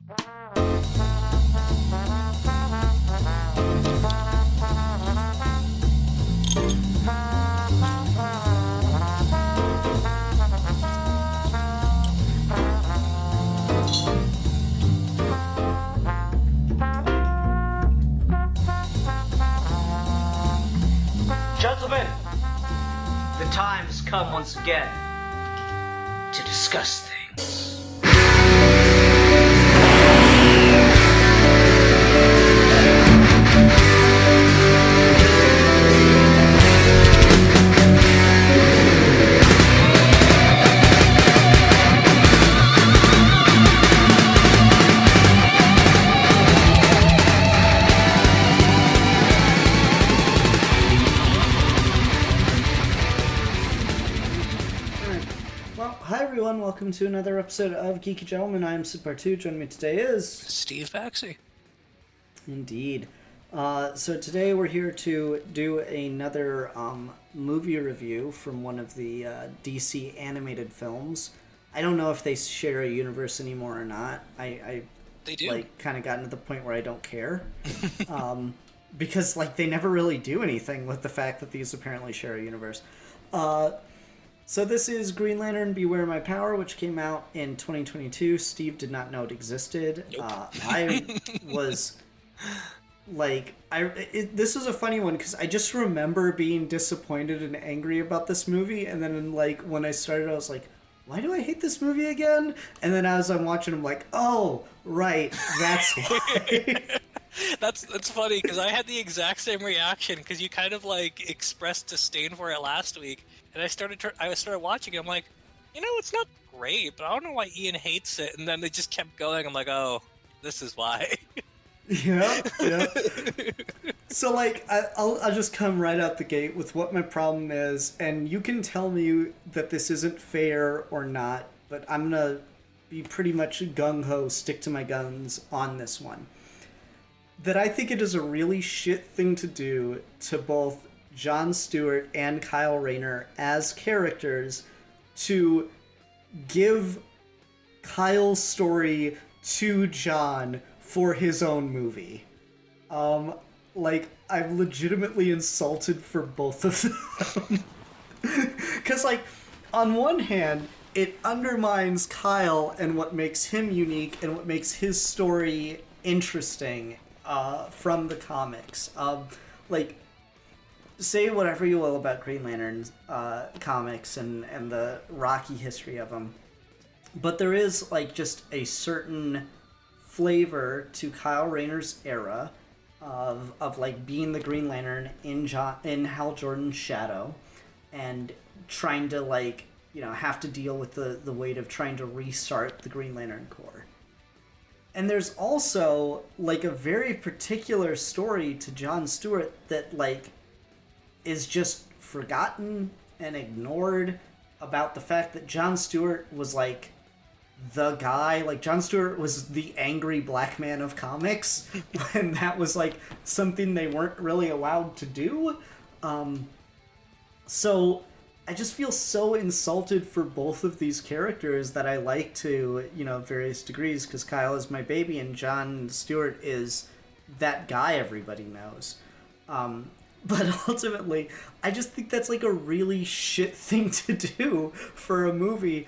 Gentlemen, the time has come once again to discuss things. Welcome to another episode of Geeky Gentlemen. I am Sid2. Joining me today is Steve Baxi. Indeed. So today we're here to do another movie review from one of the DC animated films. I don't know if they share a universe anymore or not. They do. Kind of gotten to the point where I don't care. Because they never really do anything with the fact that these apparently share a universe. So this is Green Lantern Beware My Power, which came out in 2022. Steve did not know it existed. Nope. I was this is a funny one because I just remember being disappointed and angry about this movie, and then when I started, I was like, why do I hate this movie again? And then as I'm watching, I'm like, oh, right, that's why. That's funny because I had the exact same reaction because you kind of expressed disdain for it last week, and I started watching it. I'm like, it's not great, but I don't know why Ian hates it. And then they just kept going. I'm like, oh, this is why. Yeah. So I'll just come right out the gate with what my problem is, and you can tell me that this isn't fair or not, but I'm gonna be pretty much gung-ho, stick to my guns on this one. That I think it is a really shit thing to do to both Jon Stewart and Kyle Rayner as characters to give Kyle's story to Jon for his own movie. I'm legitimately insulted for both of them. Because, on one hand, it undermines Kyle and what makes him unique and what makes his story interesting from the comics. Say whatever you will about Green Lantern comics and the rocky history of them, but there is just a certain flavor to Kyle Rayner's era of being the Green Lantern in Hal Jordan's shadow and trying to have to deal with the weight of trying to restart the Green Lantern Corps. And there's also a very particular story to Jon Stewart that is just forgotten and ignored about the fact that Jon Stewart was the guy. Jon Stewart was the angry black man of comics when that was something they weren't really allowed to do. So I just feel so insulted for both of these characters that I like to, various degrees, because Kyle is my baby and Jon Stewart is that guy everybody knows. But ultimately, I just think that's a really shit thing to do for a movie.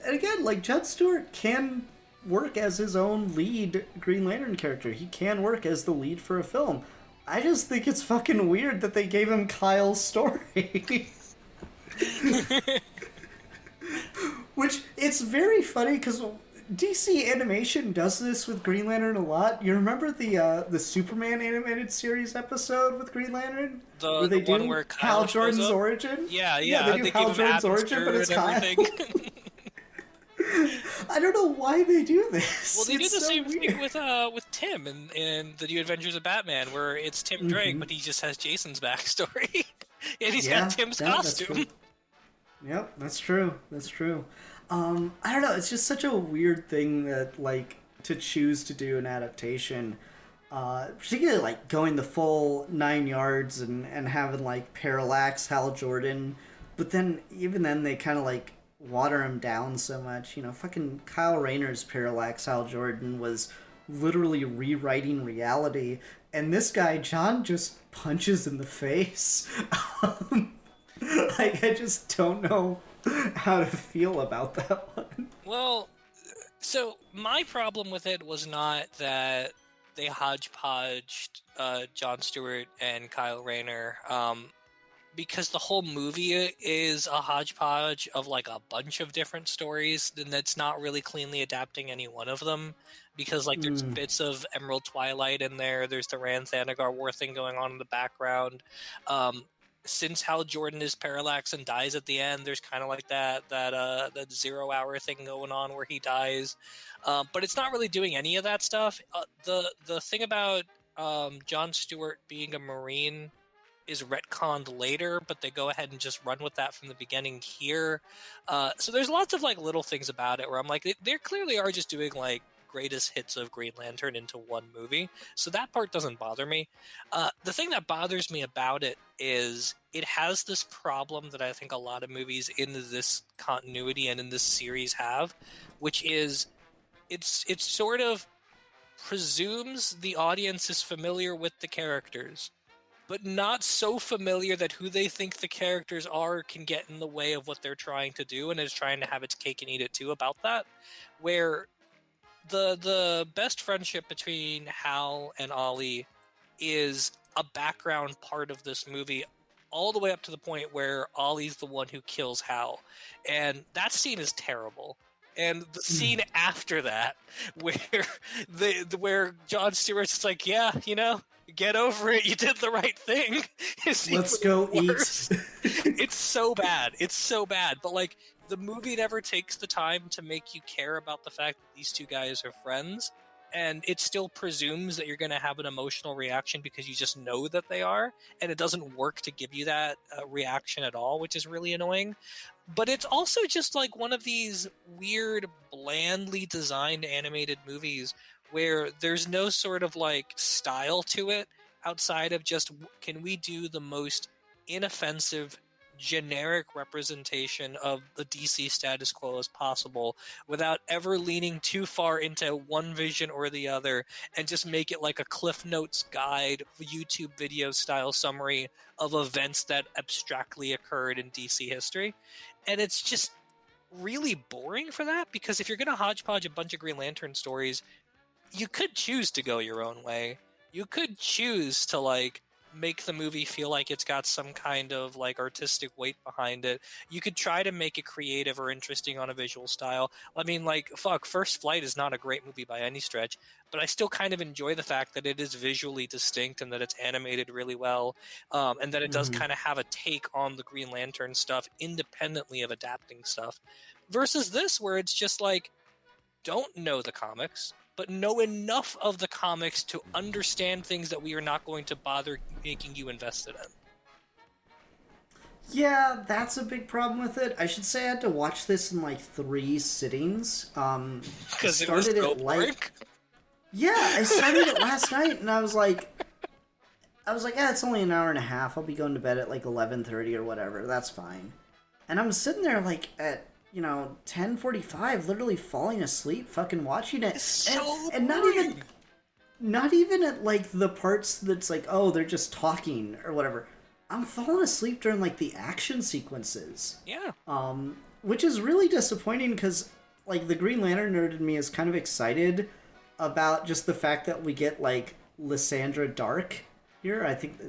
And again, Jon Stewart can work as his own lead Green Lantern character. He can work as the lead for a film. I just think it's fucking weird that they gave him Kyle's story. Which, it's very funny because DC Animation does this with Green Lantern a lot. You remember the Superman animated series episode with Green Lantern? Where they do Hal Jordan's origin? Yeah, they do Hal Jordan's origin, but it's Kyle. I don't know why they do this. Well, they do the same thing with Tim in the New Adventures of Batman, where it's Tim Drake, but he just has Jason's backstory, and he's got Tim's costume. Yep, that's true. I don't know. It's just such a weird thing that to choose to do an adaptation, particularly going the full 9 yards and having Parallax Hal Jordan, but then even then they kind of water him down so much. Fucking Kyle Rayner's Parallax Hal Jordan was literally rewriting reality, and this guy, John, just punches in the face. I just don't know how to feel about that one. Well, so my problem with it was not that they hodgepodged Jon Stewart and Kyle Rayner, because the whole movie is a hodgepodge of like a bunch of different stories, and that's not really cleanly adapting any one of them. Because like there's bits of Emerald Twilight in there, there's the Rand Thanagar War thing going on in the background. Since Hal Jordan is Parallax and dies at the end, there's kind of like that 0 hour thing going on where he dies, but it's not really doing any of that stuff. The thing about Jon Stewart being a Marine is retconned later, but they go ahead and just run with that from the beginning here. So there's lots of like little things about it where I'm like, they clearly are just doing like greatest hits of Green Lantern into one movie, so that part doesn't bother me. The thing that bothers me about it is it has this problem that I think a lot of movies in this continuity and in this series have, which is it's sort of presumes the audience is familiar with the characters, but not so familiar that who they think the characters are can get in the way of what they're trying to do, and is trying to have its cake and eat it too about that, where the best friendship between Hal and Ollie is a background part of this movie, all the way up to the point where Ollie's the one who kills Hal, and that scene is terrible. And the scene after that, where Jon Stewart's like, yeah, get over it, you did the right thing. Let's go worse. eat. It's so bad. It's so bad. But like, the movie never takes the time to make you care about the fact that these two guys are friends, and it still presumes that you're going to have an emotional reaction because you just know that they are, and it doesn't work to give you that reaction at all, which is really annoying. But it's also just like one of these weird, blandly designed animated movies where there's no sort of like style to it outside of just, can we do the most inoffensive, generic representation of the DC status quo as possible without ever leaning too far into one vision or the other, and just make it like a Cliff Notes guide, YouTube video style summary of events that abstractly occurred in DC history. And it's just really boring for that, because if you're going to hodgepodge a bunch of Green Lantern stories, you could choose to go your own way. You could choose to like make the movie feel like it's got some kind of like artistic weight behind it. You could try to make it creative or interesting on a visual style. I mean, like, First Flight is not a great movie by any stretch, but I still kind of enjoy the fact that it is visually distinct and that it's animated really well, and that it does kind of have a take on the Green Lantern stuff independently of adapting stuff. Versus this, where it's just like, don't know the comics, but know enough of the comics to understand things that we are not going to bother making you invested in. Yeah, that's a big problem with it. I should say I had to watch this in like 3 sittings. Because it was so boring? Yeah, I started it last night, and I was like, yeah, it's only an hour and a half. I'll be going to bed at like 11:30 or whatever. That's fine. And I'm sitting there like at 10:45, literally falling asleep, fucking watching it, and not even at like the parts that's like, oh, they're just talking or whatever. I'm falling asleep during like the action sequences. Yeah. Which is really disappointing, because like the Green Lantern nerd in me is kind of excited about just the fact that we get like Lysandra Dark here. I think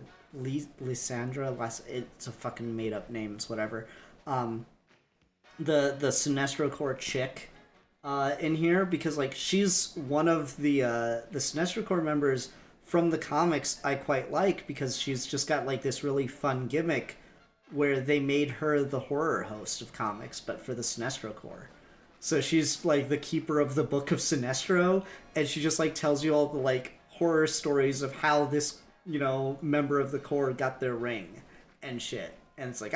Lysandra, it's a fucking made up name. It's whatever. The Sinestro Corps chick in here, because like she's one of the Sinestro Corps members from the comics I quite like, because she's just got like this really fun gimmick where they made her the horror host of comics, but for the Sinestro Corps. So she's like the keeper of the Book of Sinestro, and she just like tells you all the like horror stories of how this member of the Corps got their ring and shit. And it's like,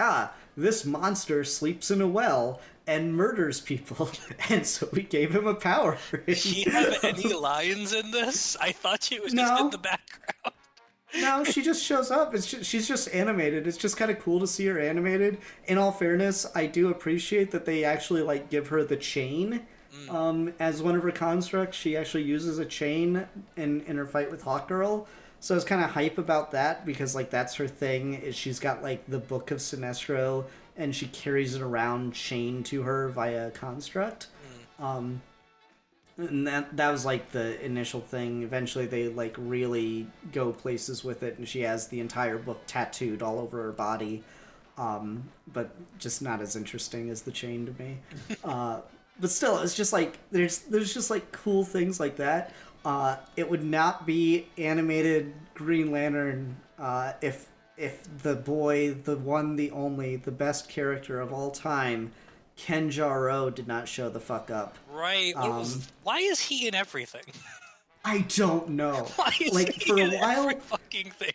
this monster sleeps in a well and murders people, and so we gave him a power ring. Did he have any lines in this? I thought she was just in the background. No, she just shows up. She's just animated. It's just kind of cool to see her animated. In all fairness, I do appreciate that they actually like give her the chain as one of her constructs. She actually uses a chain in her fight with Hawkgirl. So I was kind of hype about that because like that's her thing. Is she's got like the Book of Sinestro and she carries it around chained to her via construct. And that was like the initial thing. Eventually they like really go places with it and she has the entire book tattooed all over her body, but just not as interesting as the chain to me. But still, it's just like there's just like cool things like that. It would not be animated Green Lantern if the boy, the one, the only, the best character of all time, Ken Jarreau, did not show the fuck up. Right. Why is he in everything? I don't know. Why is like he for a in while, every fucking thing?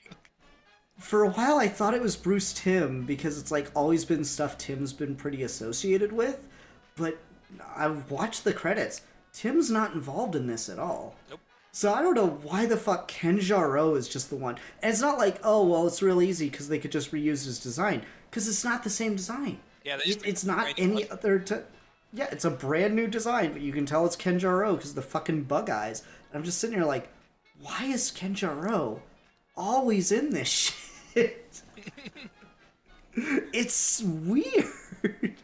For a while, I thought it was Bruce Timm because it's like always been stuff Tim's been pretty associated with. But I've watched the credits. Tim's not involved in this at all. Nope. So I don't know why the fuck Ken Jarreau is just the one. And it's not like, oh, well, it's real easy because they could just reuse his design. Because it's not the same design. Yeah, it's not any other... Yeah, it's a brand new design, but you can tell it's Ken Jarreau because the fucking bug eyes. And I'm just sitting here like, why is Ken Jarreau always in this shit? It's weird.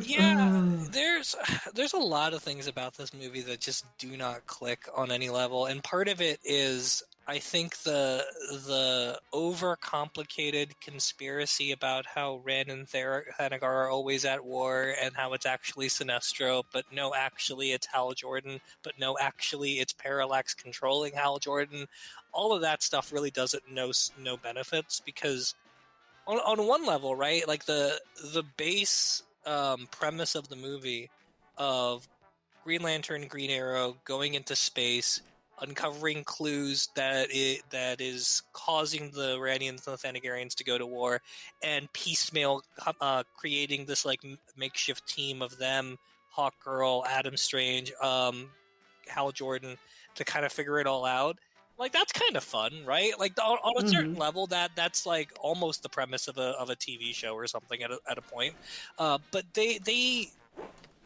Yeah, there's a lot of things about this movie that just do not click on any level, and part of it is I think the overcomplicated conspiracy about how Rand and Thanagar are always at war and how it's actually Sinestro, but no, actually it's Hal Jordan, but no, actually it's Parallax controlling Hal Jordan. All of that stuff really doesn't no benefits because on one level, right? Like the base premise of the movie of Green Lantern, Green Arrow going into space, uncovering clues that is causing the Randians and the Thanagarians to go to war, and piecemeal creating this like makeshift team of them, Hawkgirl, Adam Strange, Hal Jordan, to kind of figure it all out. Like that's kind of fun, right? Like on a certain level, that's like almost the premise of a TV show or something at a point. But they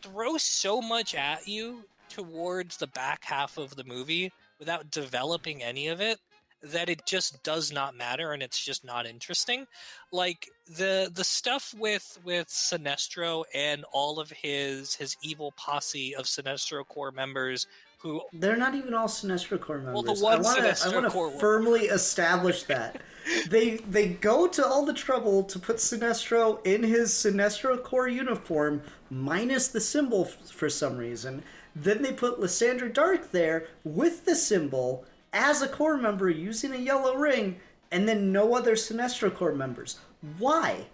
throw so much at you towards the back half of the movie without developing any of it that it just does not matter and it's just not interesting. Like the stuff with Sinestro and all of his evil posse of Sinestro Corps members who they're not even all Sinestro Corps members. Well, the one I want to firmly establish that they go to all the trouble to put Sinestro in his Sinestro Corps uniform minus the symbol for some reason. Then they put Lysandra Dark there with the symbol as a Corps member using a yellow ring, and then no other Sinestro Corps members. Why?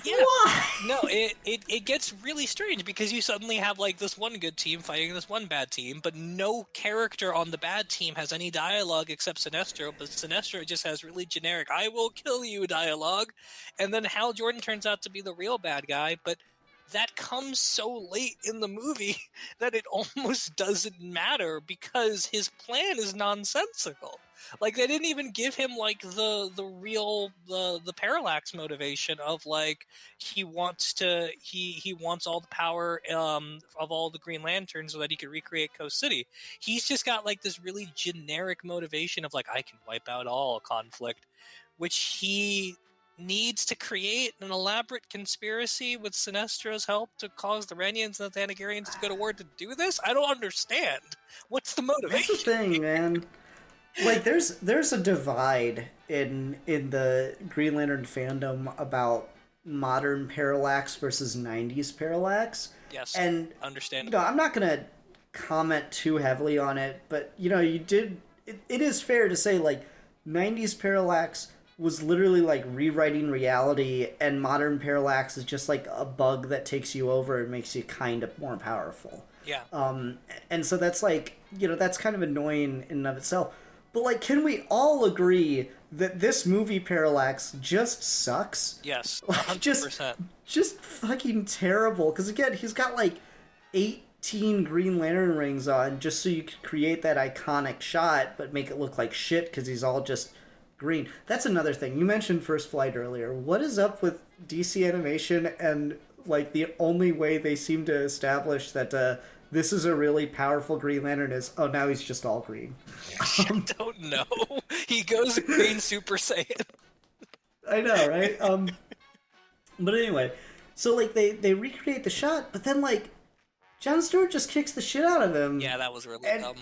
Yeah. Why? No, it gets really strange because you suddenly have like this one good team fighting this one bad team, but no character on the bad team has any dialogue except Sinestro, but Sinestro just has really generic "I will kill you" dialogue, and then Hal Jordan turns out to be the real bad guy, but that comes so late in the movie that it almost doesn't matter because his plan is nonsensical. Like they didn't even give him like the real the Parallax motivation of like he wants all the power of all the Green Lanterns so that he could recreate Coast City. He's just got like this really generic motivation of like I can wipe out all conflict, which he needs to create an elaborate conspiracy with Sinestro's help to cause the Randians and the Thanagarians to go to war to do this? I don't understand. What's the motivation? That's the thing, man. Like, there's a divide in the Green Lantern fandom about modern Parallax versus 90s Parallax. Yes, and understandable. I'm not going to comment too heavily on it, but, it is fair to say, like, 90s Parallax was literally like rewriting reality, and modern Parallax is just like a bug that takes you over and makes you kind of more powerful. Yeah. And so that's like, that's kind of annoying in and of itself. But like, can we all agree that this movie Parallax just sucks? Yes, 100%. Like, just fucking terrible. Because again, he's got like 8 Green Lantern rings on just so you could create that iconic shot, but make it look like shit because he's all just green. That's another thing. You mentioned First Flight earlier. What is up with DC Animation and like the only way they seem to establish that this is a really powerful Green Lantern is, oh, now he's just all green. I don't know. He goes Green Super Saiyan. I know, right? But anyway, so like they recreate the shot, but then like Jon Stewart just kicks the shit out of him. Yeah, that was really dumb.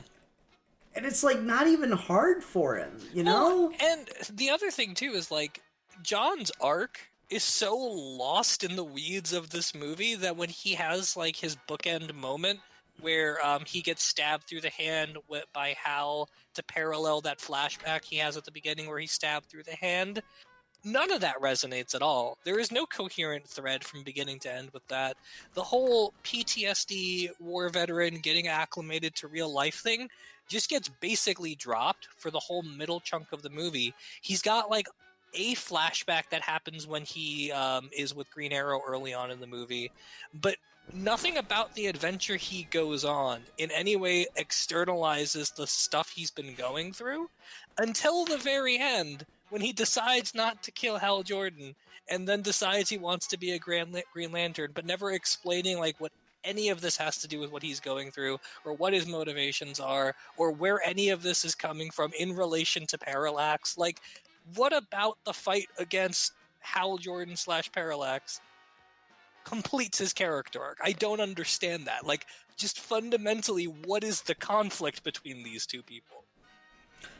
And it's like not even hard for him, you know? And the other thing too is like John's arc is so lost in the weeds of this movie that when he has like his bookend moment where he gets stabbed through the hand by Hal to parallel that flashback he has at the beginning where he's stabbed through the hand, none of that resonates at all. There is no coherent thread from beginning to end with that. The whole PTSD war veteran getting acclimated to real life thing just gets basically dropped for the whole middle chunk of the movie. He's got like a flashback that happens when he is with Green Arrow early on in the movie, but nothing about the adventure he goes on in any way externalizes the stuff he's been going through until the very end when he decides not to kill Hal Jordan and then decides he wants to be a Green Lantern, but never explaining like what any of this has to do with what he's going through or what his motivations are or where any of this is coming from in relation to Parallax. Like, what about the fight against Hal Jordan / Parallax completes his character arc? I don't understand that. Like, just fundamentally, what is the conflict between these two people?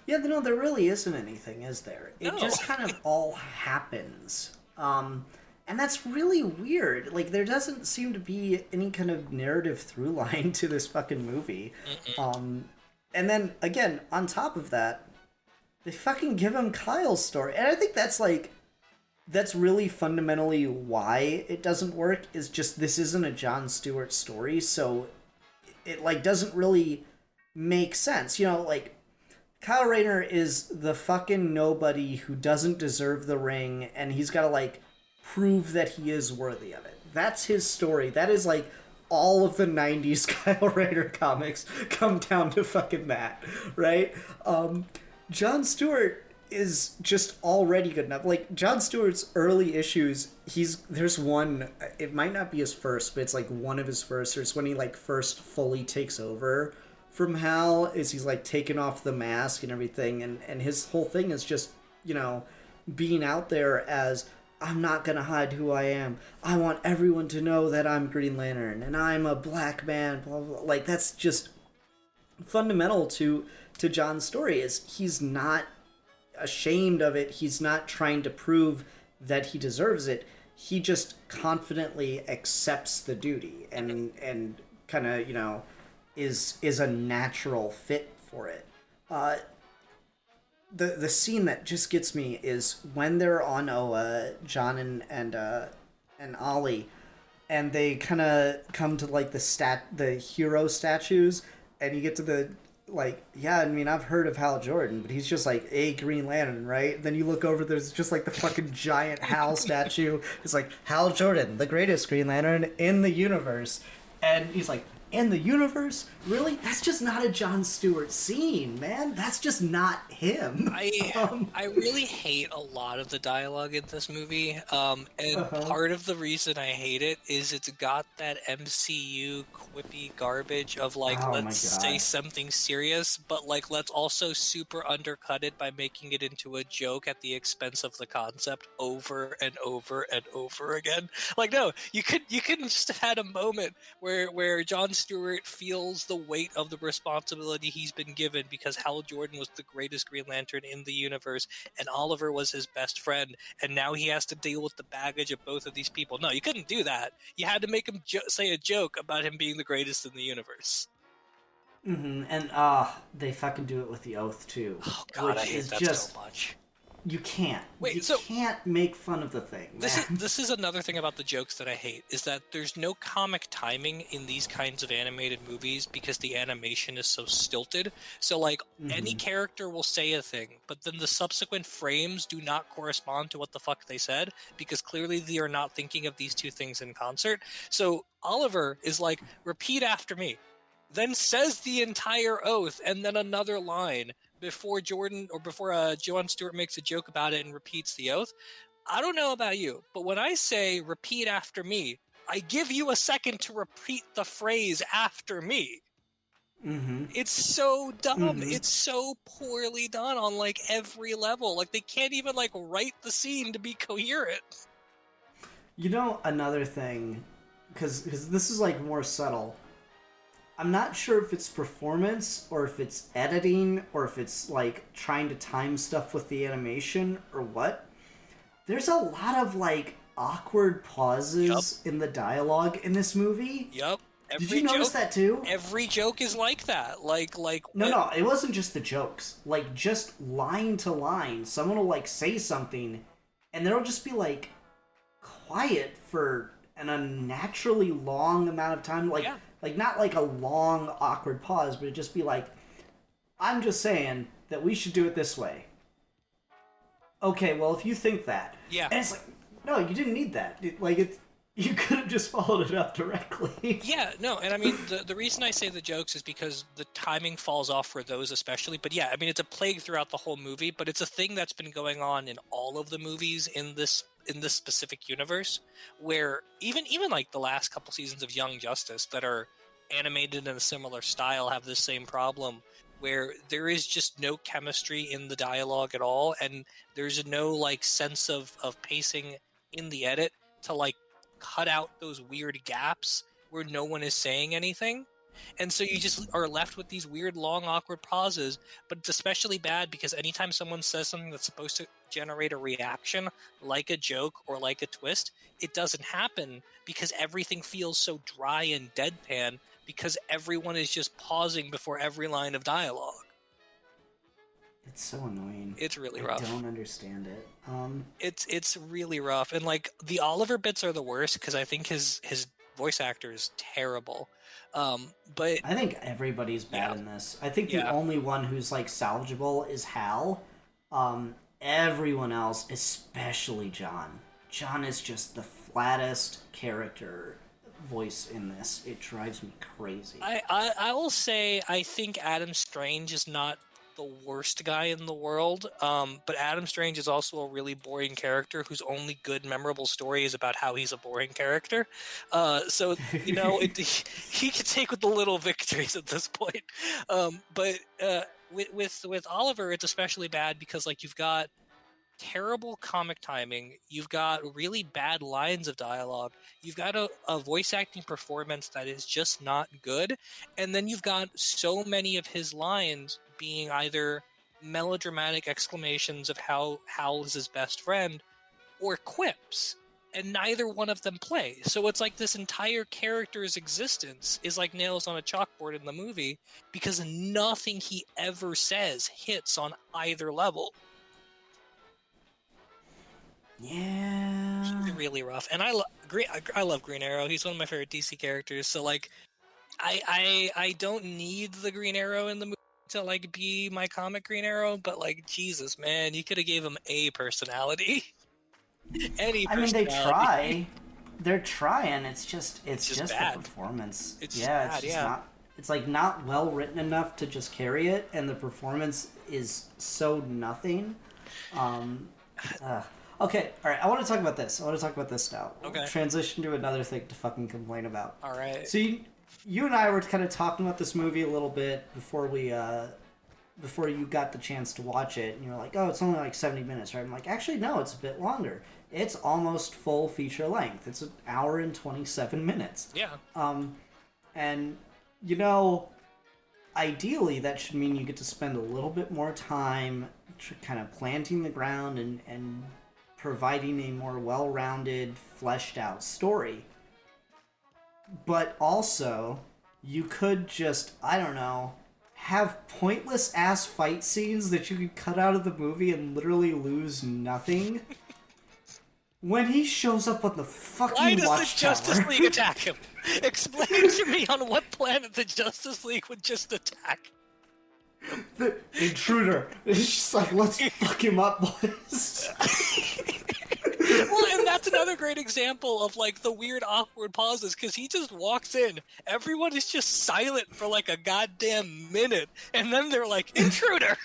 Yeah, no, there really isn't anything, is there? It No. just kind of all happens. And that's really weird. Like, there doesn't seem to be any kind of narrative through line to this fucking movie. And then, again, on top of that, they fucking give him Kyle's story. And I think that's, like, that's really fundamentally why it doesn't work, is just this isn't a Jon Stewart story, so it, like, doesn't really make sense. You know, like, Kyle Rayner is the fucking nobody who doesn't deserve the ring, and he's got to, like, prove that he is worthy of it. That's his story. That is, like, all of the 90s Kyle Rayner comics come down to fucking that, right? Jon Stewart is just already good enough. Like, Jon Stewart's early issues, there's one, it might not be his first, but it's, like, one of his first, or it's when he, like, first fully takes over from Hal, is he's like taking off the mask and everything, and his whole thing is just, you know, being out there as, I'm not gonna hide who I am. I want everyone to know that I'm Green Lantern and I'm a black man, blah, blah, blah. Like, that's just fundamental to Jon's story, is he's not ashamed of it. He's not trying to prove that he deserves it. He just confidently accepts the duty and kind of, you know, is a natural fit for it. The scene that just gets me is when they're on Oa, John and Ollie, and they kind of come to like the hero statues, and you get to the, like, yeah, I mean, I've heard of Hal Jordan, but he's just like a Green Lantern, right? Then you look over, there's just like the fucking giant Hal statue. It's like, Hal Jordan, the greatest Green Lantern in the universe. And he's like, in the universe? Really? That's just not a Jon Stewart scene, man. That's just not him. I really hate a lot of the dialogue in this movie, and part of the reason I hate it is it's got that MCU quippy garbage of like, let's say something serious, but like let's also super undercut it by making it into a joke at the expense of the concept over and over and over again. Like, no, you couldn't just have had a moment where Jon Stewart feels the weight of the responsibility he's been given because Hal Jordan was the greatest Green Lantern in the universe and Oliver was his best friend, and now he has to deal with the baggage of both of these people. No, you couldn't do that. You had to make him say a joke about him being the greatest in the universe. And they fucking do it with the oath too. Oh god, I hate that so much. You can't. Wait, you so- can't make fun of the thing. This is another thing about the jokes that I hate, is that there's no comic timing in these kinds of animated movies because the animation is so stilted. So, like, any character will say a thing, but then the subsequent frames do not correspond to what the fuck they said, because clearly they are not thinking of these two things in concert. So Oliver is like, repeat after me, then says the entire oath and then another line before Joan Stewart makes a joke about it and repeats the oath. I don't know about you, but when I say repeat after me, I give you a second to repeat the phrase after me. It's so dumb. It's so poorly done on like every level. Like they can't even like write the scene to be coherent. You know, another thing, because this is like more subtle. I'm not sure if it's performance or if it's editing or if it's like trying to time stuff with the animation or what. There's a lot of like awkward pauses in the dialogue in this movie. Yep. Did you notice that too? Every joke is like that. No, it wasn't just the jokes. Like just line to line, someone will like say something, and there'll just be like quiet for an unnaturally long amount of time. Like not like a long awkward pause, but it'd just be like, I'm just saying that we should do it this way. Okay, well if you think that, and it's like, no, you didn't need that. You could have just followed it up directly. Yeah, no, and I mean, the reason I say the jokes is because the timing falls off for those especially. But yeah, I mean, it's a plague throughout the whole movie, but it's a thing that's been going on in all of the movies in this specific universe, where even like the last couple seasons of Young Justice that are animated in a similar style have this same problem, where there is just no chemistry in the dialogue at all, and there's no like sense of pacing in the edit to like cut out those weird gaps where no one is saying anything. And so you just are left with these weird long awkward pauses. But it's especially bad because anytime someone says something that's supposed to generate a reaction, like a joke or like a twist, it doesn't happen because everything feels so dry and deadpan because everyone is just pausing before every line of dialogue. It's so annoying. It's really rough. I don't understand it. It's really rough, and like the Oliver bits are the worst because I think his voice actor is terrible. But I think everybody's bad in this. I think the only one who's like salvageable is Hal. Everyone else, especially John. John is just the flattest character voice in this. It drives me crazy. I will say I think Adam Strange is not the worst guy in the world, but Adam Strange is also a really boring character whose only good memorable story is about how he's a boring character. So you know, he can take with the little victories at this point. But with Oliver, it's especially bad because like you've got terrible comic timing, you've got really bad lines of dialogue, you've got a voice acting performance that is just not good, and then you've got so many of his lines being either melodramatic exclamations of how Hal is his best friend or quips, and neither one of them play. So it's like this entire character's existence is like nails on a chalkboard in the movie because nothing he ever says hits on either level. Yeah, It's really rough. And I love Green Arrow. He's one of my favorite DC characters. So like I don't need the Green Arrow in the movie to like be my comic Green Arrow, but like Jesus, man, you could have gave him a personality. Any personality. I mean, they try. They're trying. It's just bad. The performance. It's bad, not. It's like not well written enough to just carry it, and the performance is so nothing. Okay, all right. I want to talk about this. Now. Okay. Transition to another thing to fucking complain about. All right. So you and I were kind of talking about this movie a little bit before you got the chance to watch it, and you were like, "Oh, it's only like 70 minutes, right?" I'm like, "Actually, no, it's a bit longer. It's almost full feature length. It's an hour and 27 minutes." Yeah. And you know, ideally, that should mean you get to spend a little bit more time kind of planting the ground and providing a more well-rounded, fleshed-out story. But also, you could just, I don't know, have pointless ass fight scenes that you could cut out of the movie and literally lose nothing. When he shows up on the fucking Why does the watchtower, Justice League attack him? Explain to me on what planet the Justice League would just attack. the intruder. It's just like, let's fuck him up, boys. Well, and that's another great example of like the weird awkward pauses, because he just walks in, everyone is just silent for like a goddamn minute, and then they're like, intruder!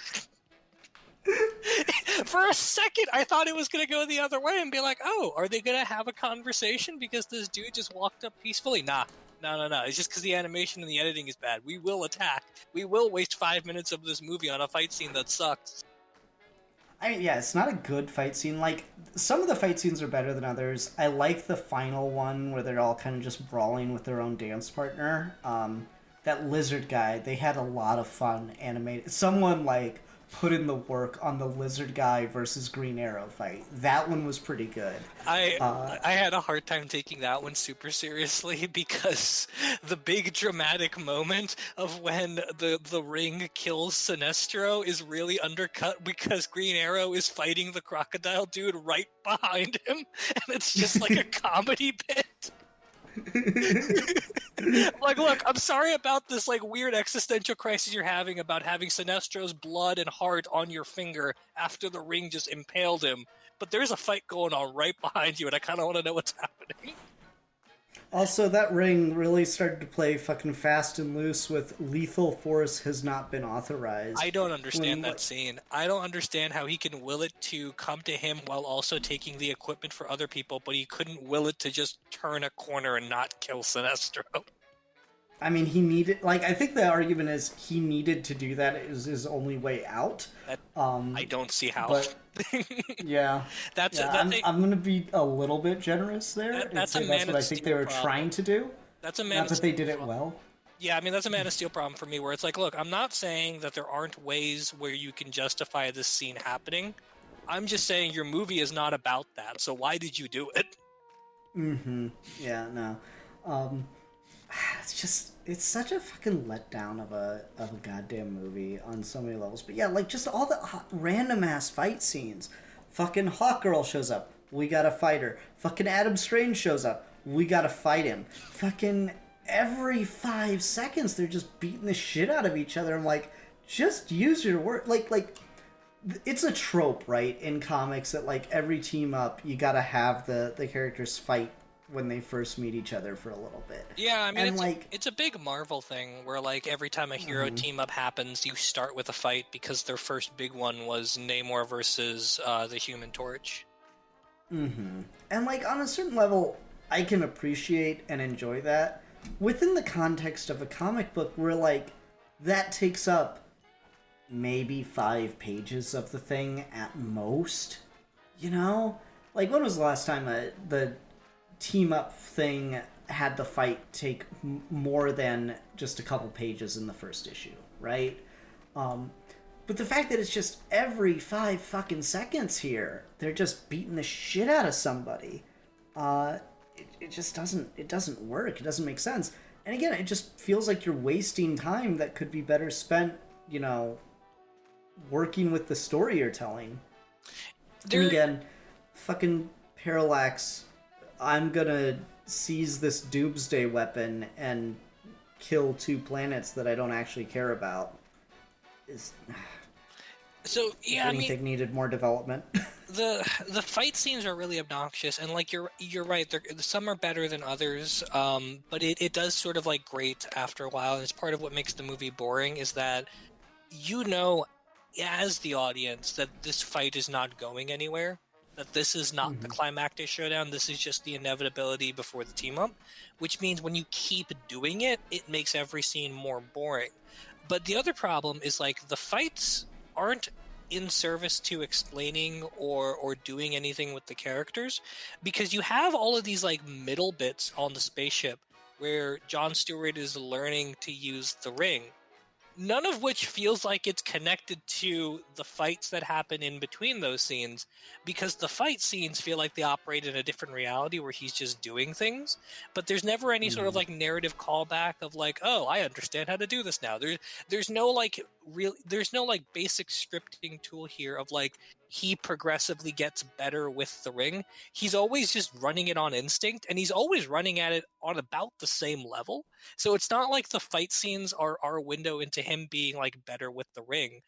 For a second, I thought it was going to go the other way and be like, oh, are they going to have a conversation because this dude just walked up peacefully? Nah. No. It's just because the animation and the editing is bad. We will attack. We will waste 5 minutes of this movie on a fight scene that sucks. Yeah, it's not a good fight scene. Like, some of the fight scenes are better than others. I like the final one where they're all kind of just brawling with their own dance partner. That lizard guy, they had a lot of fun animated. Someone, like, put in the work on the lizard guy versus Green Arrow fight. That one was pretty good. I had a hard time taking that one super seriously because the big dramatic moment of when the ring kills Sinestro is really undercut because Green Arrow is fighting the crocodile dude right behind him, and it's just like a comedy bit. Like, look, I'm sorry about this like weird existential crisis you're having about having Sinestro's blood and heart on your finger after the ring just impaled him, but there's a fight going on right behind you, and I kind of want to know what's happening. Also, that ring really started to play fucking fast and loose with lethal force has not been authorized. I don't understand that scene. I don't understand how he can will it to come to him while also taking the equipment for other people, but he couldn't will it to just turn a corner and not kill Sinestro. I mean, he needed... Like, I think the argument is he needed to do that. It was his only way out. I don't see how. But, yeah. I'm going to be a little bit generous there. That's what I think they were trying to do. That's a Not that they did it well. Yeah, I mean, that's a Man of Steel problem for me, where it's like, look, I'm not saying that there aren't ways where you can justify this scene happening. I'm just saying your movie is not about that, so why did you do it? Mm-hmm. Yeah, no. It's such a fucking letdown of a goddamn movie on so many levels. But yeah, like, just all the random ass fight scenes. Fucking Hawkgirl shows up, we gotta fight her. Fucking Adam Strange shows up, we gotta fight him. Fucking every 5 seconds they're just beating the shit out of each other. I'm like, just use your word. Like it's a trope, right, in comics that like every team up you gotta have the characters fight when they first meet each other for a little bit. Yeah, I mean, and it's a big Marvel thing where, like, every time a hero team up happens, you start with a fight because their first big one was Namor versus the Human Torch. Mm-hmm. And, like, on a certain level, I can appreciate and enjoy that. Within the context of a comic book where, like, that takes up maybe 5 pages of the thing at most, you know? Like, when was the last time the team up thing had the fight take more than just a couple pages in the first issue, right? But the fact that it's just every 5 fucking seconds here, they're just beating the shit out of somebody. It just doesn't work. It doesn't make sense. And again, it just feels like you're wasting time that could be better spent, you know, working with the story you're telling. And again, fucking Parallax, I'm gonna seize this doomsday weapon and kill 2 planets that I don't actually care about. So yeah, anything needed more development. The fight scenes are really obnoxious, and like you're right. Some are better than others, but it does sort of like grate after a while, and it's part of what makes the movie boring. Is that you know, as the audience, that this fight is not going anywhere. That this is not the climactic showdown. This is just the inevitability before the team up, which means when you keep doing it, it makes every scene more boring. But the other problem is like the fights aren't in service to explaining or doing anything with the characters, because you have all of these like middle bits on the spaceship where Jon Stewart is learning to use the ring. none of which feels like it's connected to the fights that happen in between those scenes, because the fight scenes feel like they operate in a different reality where he's just doing things, but there's never any sort of like narrative callback of like, oh, I understand how to do this now. There's no like there's no like basic scripting tool here of like he progressively gets better with the ring. He's always just running it on instinct, and he's always running at it on about the same level. So it's not like the fight scenes are our window into him being like better with the ring,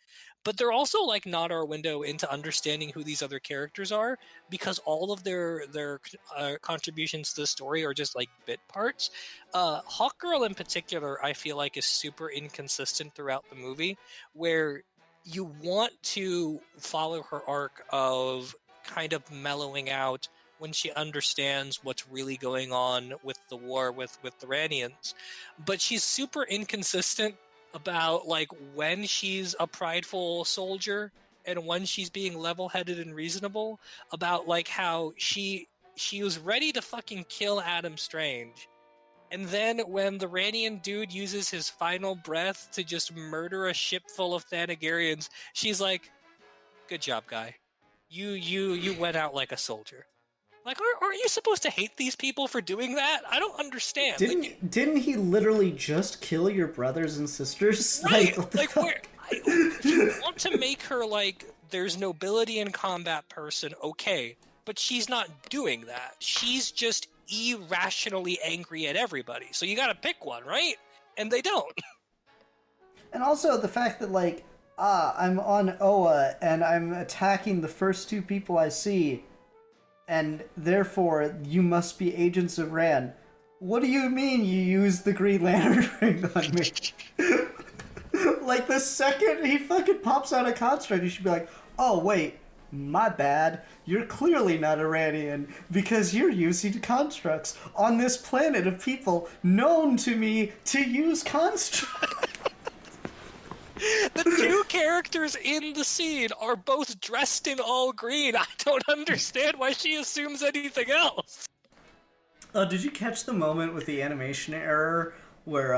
but they're also like not our window into understanding who these other characters are, because all of their contributions to the story are just like bit parts. Hawkgirl in particular, I feel like is super inconsistent throughout the movie, where you want to follow her arc of kind of mellowing out when she understands what's really going on with the war with the Ranians, but she's super inconsistent about like when she's a prideful soldier and when she's being level-headed and reasonable, about like how she was ready to fucking kill Adam Strange, and then when the Ranian dude uses his final breath to just murder a ship full of Thanagarians, she's like, "Good job, guy. You went out like a soldier." Like, aren't you supposed to hate these people for doing that? I don't understand. Didn't he literally just kill your brothers and sisters? Right. Like If you want to make her like there's nobility in combat person, okay, but she's not doing that. She's just irrationally angry at everybody. So you got to pick one, right? And they don't. And also the fact that like, I'm on Oa and I'm attacking the first two people I see, and therefore you must be agents of Rand. What do you mean you use the Green Lantern ring on me? Like, the second he fucking pops out a construct, you should be like, oh wait, my bad. You're clearly not Iranian because you're using constructs on this planet of people known to me to use constructs. The two characters in the scene are both dressed in all green. I don't understand why she assumes anything else. Did you catch the moment with the animation error where,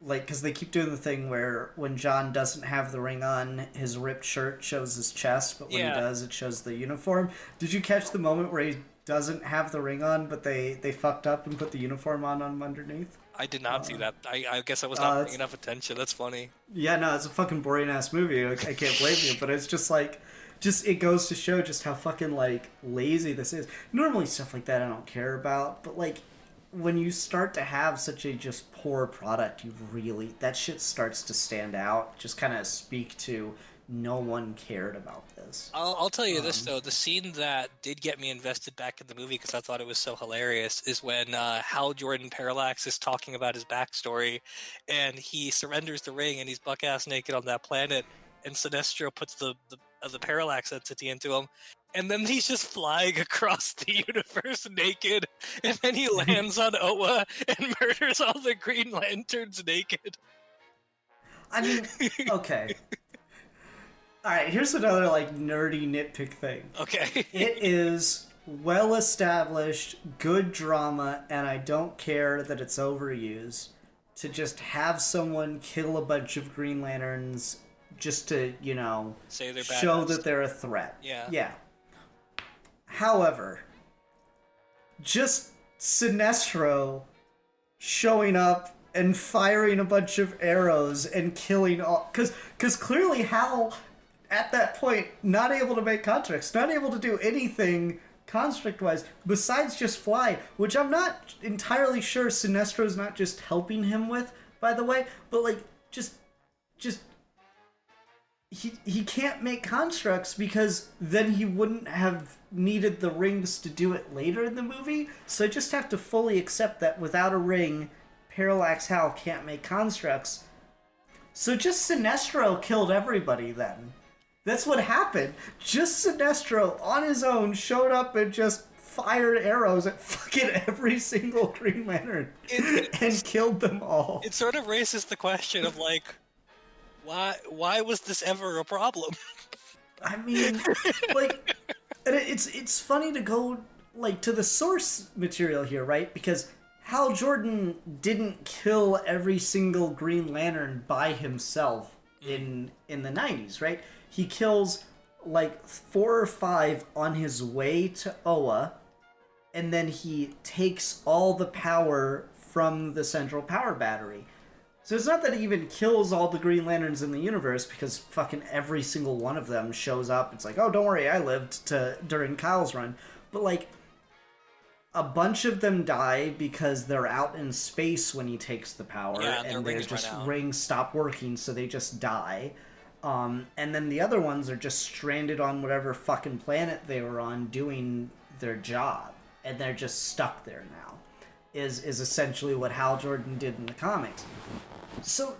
like, because they keep doing the thing where when John doesn't have the ring on, his ripped shirt shows his chest, but when he does, it shows the uniform. Did you catch the moment where he doesn't have the ring on, but they fucked up and put the uniform on him underneath? I did not see that. I guess I was not paying enough attention. That's funny. Yeah, no, it's a fucking boring-ass movie. I can't blame you, but it's just like... it goes to show just how fucking, like, lazy this is. Normally stuff like that I don't care about, but, like, when you start to have such a just poor product, that shit starts to stand out. Just kind of speak to no one cared about this. I'll tell you this, though. The scene that did get me invested back in the movie because I thought it was so hilarious is when Hal Jordan Parallax is talking about his backstory, and he surrenders the ring and he's buck-ass naked on that planet, and Sinestro puts the Parallax entity into him, and then he's just flying across the universe naked, and then he lands on Oa and murders all the Green Lanterns naked. I mean, okay. Alright, here's another, like, nerdy nitpick thing. Okay. It is well-established, good drama, and I don't care that it's overused, to just have someone kill a bunch of Green Lanterns just to, you know, say they're show badass. that they're a threat. Yeah. However, just Sinestro showing up and firing a bunch of arrows and killing all... Because clearly Hal, at that point, not able to make constructs, not able to do anything construct-wise besides just fly, which I'm not entirely sure Sinestro's not just helping him with, by the way, but, like, just he can't make constructs because then he wouldn't have needed the rings to do it later in the movie. So I just have to fully accept that without a ring, Parallax Hal can't make constructs. So just Sinestro killed everybody then. That's what happened. Just Sinestro on his own showed up and just fired arrows at fucking every single Green Lantern and killed them all. It sort of raises the question of, like, why was this ever a problem? I mean, like, and it's funny to go, like, to the source material here, right? Because Hal Jordan didn't kill every single Green Lantern by himself in the 90s, right? He kills like 4 or 5 on his way to Oa, and then he takes all the power from the central power battery. So it's not that he even kills all the Green Lanterns in the universe, because fucking every single one of them shows up. It's like, oh, don't worry, I lived during Kyle's run. But like, a bunch of them die because they're out in space when he takes the power, and their rings stop working, so they just die. And then the other ones are just stranded on whatever fucking planet they were on doing their job, and they're just stuck there now. Is essentially what Hal Jordan did in the comics. So,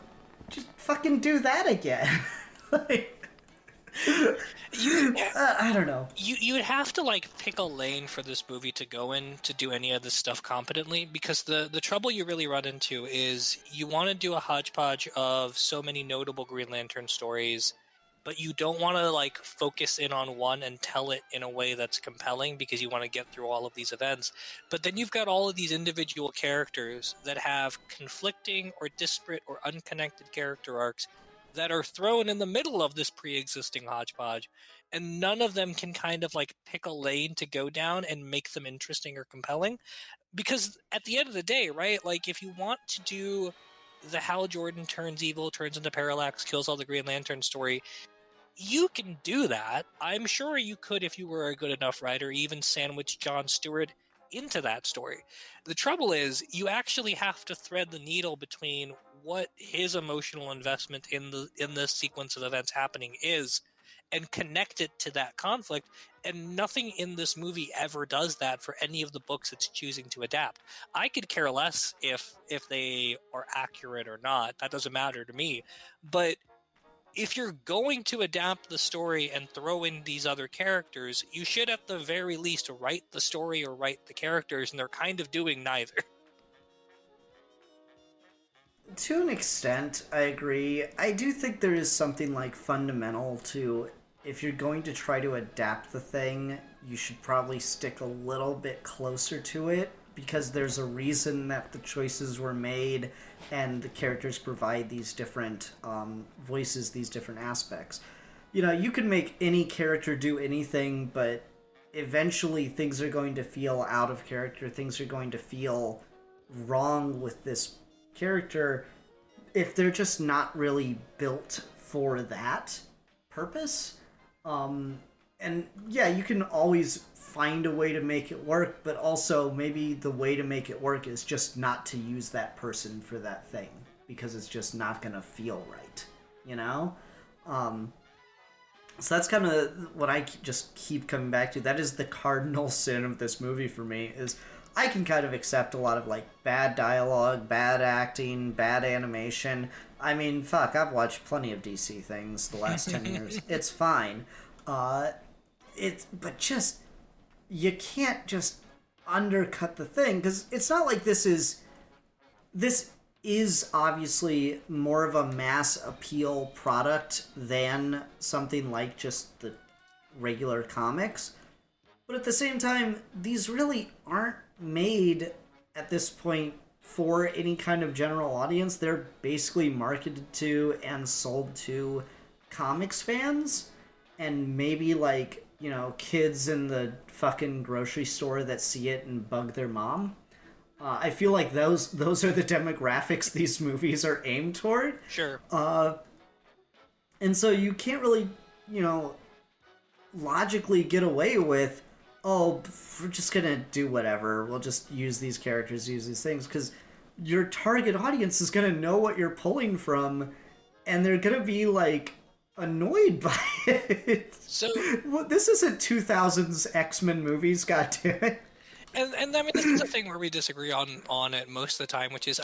just fucking do that again. Like, I don't know. You would have to like pick a lane for this movie to go in to do any of this stuff competently, because the trouble you really run into is you want to do a hodgepodge of so many notable Green Lantern stories, but you don't want to like focus in on one and tell it in a way that's compelling because you want to get through all of these events. But then you've got all of these individual characters that have conflicting or disparate or unconnected character arcs that are thrown in the middle of this pre-existing hodgepodge, and none of them can kind of like pick a lane to go down and make them interesting or compelling. Because at the end of the day, right, like if you want to do the Hal Jordan turns evil, turns into Parallax, kills all the Green Lantern story, you can do that. I'm sure you could if you were a good enough writer, even sandwich Jon Stewart into that story. The trouble is, you actually have to thread the needle between what his emotional investment in the sequence of events happening is, and connect it to that conflict. And nothing in this movie ever does that for any of the books it's choosing to adapt. I could care less if they are accurate or not. That doesn't matter to me. But if you're going to adapt the story and throw in these other characters, you should at the very least write the story or write the characters, and they're kind of doing neither. To an extent, I agree. I do think there is something like fundamental to, if you're going to try to adapt the thing, you should probably stick a little bit closer to it, because there's a reason that the choices were made and the characters provide these different voices, these different aspects. You know, you can make any character do anything, but eventually things are going to feel out of character, things are going to feel wrong with this character if they're just not really built for that purpose. And yeah, you can always find a way to make it work, but also maybe the way to make it work is just not to use that person for that thing, because it's just not gonna feel right, you know? So that's kind of what I just keep coming back to. That is the cardinal sin of this movie for me, is I can kind of accept a lot of like bad dialogue, bad acting, bad animation. I mean, fuck, I've watched plenty of DC things the last 10 years. It's fine. But just, you can't just undercut the thing, because it's not like this is obviously more of a mass appeal product than something like just the regular comics. But at the same time, these really aren't made at this point for any kind of general audience. They're basically marketed to and sold to comics fans, and maybe like, you know, kids in the fucking grocery store that see it and bug their mom. I feel like those are the demographics these movies are aimed toward. Sure. And so you can't really, you know, logically get away with, oh, we're just gonna do whatever. We'll just use these characters, use these things, because your target audience is gonna know what you're pulling from, and they're gonna be like annoyed by it. So well, this isn't 2000s X-Men movies, goddammit. And I mean, this is the thing where we disagree on it most of the time, which is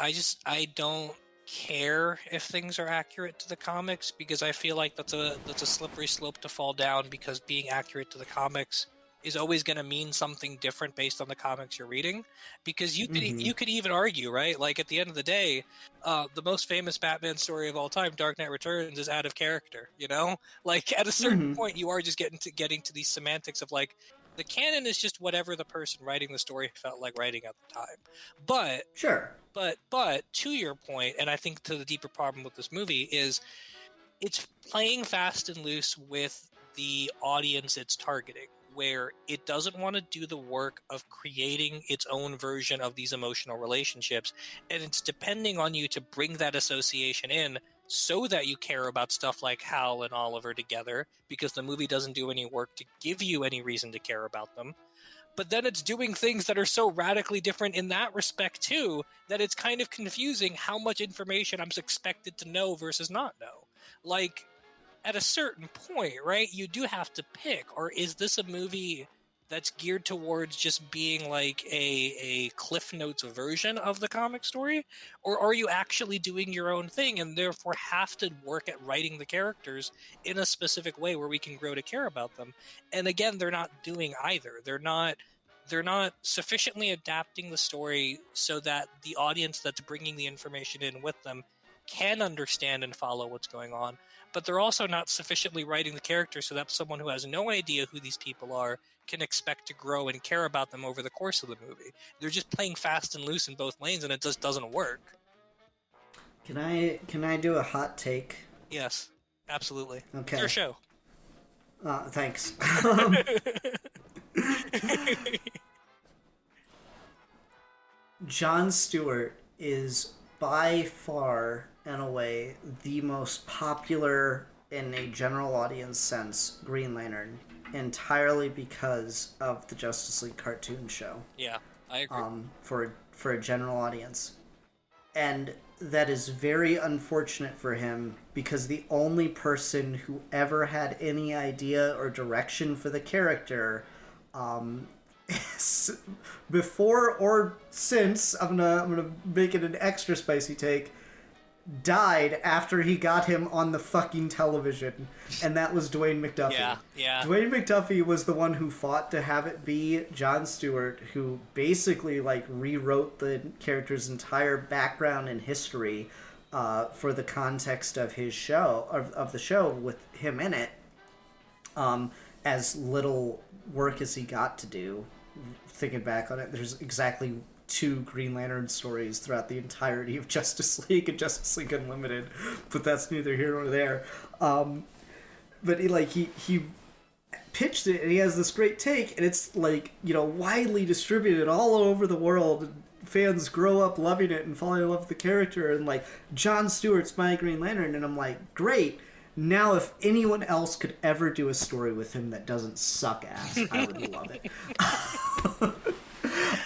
I don't care if things are accurate to the comics, because I feel like that's a slippery slope to fall down, because being accurate to the comics is always going to mean something different based on the comics you're reading. Because you could even argue, right? Like at the end of the day, the most famous Batman story of all time, Dark Knight Returns, is out of character. You know, like at a certain point, you are just getting to these semantics of like, The canon is just whatever the person writing the story felt like writing at the time. But Sure. but to your point, and I think to the deeper problem with this movie is it's playing fast and loose with the audience it's targeting, where it doesn't want to do the work of creating its own version of these emotional relationships, and it's depending on you to bring that association in so that you care about stuff like Hal and Oliver together, because the movie doesn't do any work to give you any reason to care about them. But then it's doing things that are so radically different in that respect too, that it's kind of confusing how much information I'm expected to know versus not know. Like, at a certain point, right, you do have to pick, or is this a movie that's geared towards just being like a Cliff Notes version of the comic story? Or are you actually doing your own thing and therefore have to work at writing the characters in a specific way where we can grow to care about them? And again, they're not doing either. They're not sufficiently adapting the story so that the audience that's bringing the information in with them can understand and follow what's going on, but they're also not sufficiently writing the characters so that someone who has no idea who these people are can expect to grow and care about them over the course of the movie. They're just playing fast and loose in both lanes, and it just doesn't work. Can I do a hot take? Yes, absolutely. Okay. It's your show. Thanks. Jon Stewart is by far and away the most popular in a general audience sense Green Lantern, entirely because of the Justice League cartoon show. Yeah, I agree. For a general audience. And that is very unfortunate for him, because the only person who ever had any idea or direction for the character, before or since, I'm gonna make it an extra spicy take, died after he got him on the fucking television, and that was Dwayne McDuffie. Yeah. Dwayne McDuffie was the one who fought to have it be Jon Stewart, who basically like rewrote the character's entire background and history for the context of his show, of the show with him in it. As little work as he got to do. Thinking back on it, there's exactly 2 Green Lantern stories throughout the entirety of Justice League and Justice League Unlimited, but that's neither here nor there. But he pitched it, and he has this great take, and it's like, you know, widely distributed all over the world. Fans grow up loving it and falling in love with the character, and like, Jon Stewart's my Green Lantern, and I'm like, great. Now, if anyone else could ever do a story with him that doesn't suck ass, I would love it.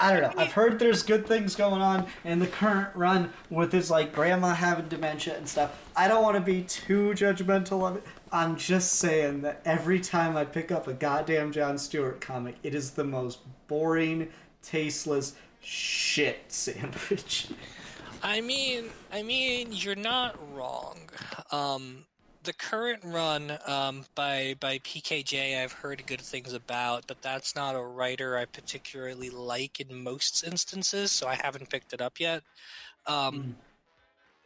I don't know. I've heard there's good things going on in the current run with his, like, grandma having dementia and stuff. I don't want to be too judgmental of it. I'm just saying that every time I pick up a goddamn Jon Stewart comic, it is the most boring, tasteless shit sandwich. I mean, you're not wrong. The current run by PKJ I've heard good things about, but that's not a writer I particularly like in most instances, so I haven't picked it up yet.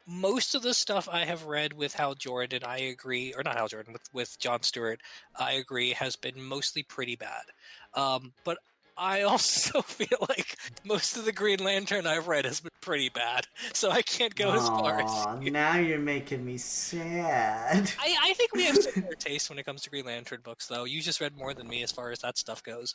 Most of the stuff I have read with Hal Jordan, I agree, or not Hal Jordan, with Jon Stewart, I agree, has been mostly pretty bad. But I also feel like most of the Green Lantern I've read has been pretty bad, so I can't go as far as you. Now you're making me sad. I think we have similar taste when it comes to Green Lantern books, though. You just read more than me as far as that stuff goes.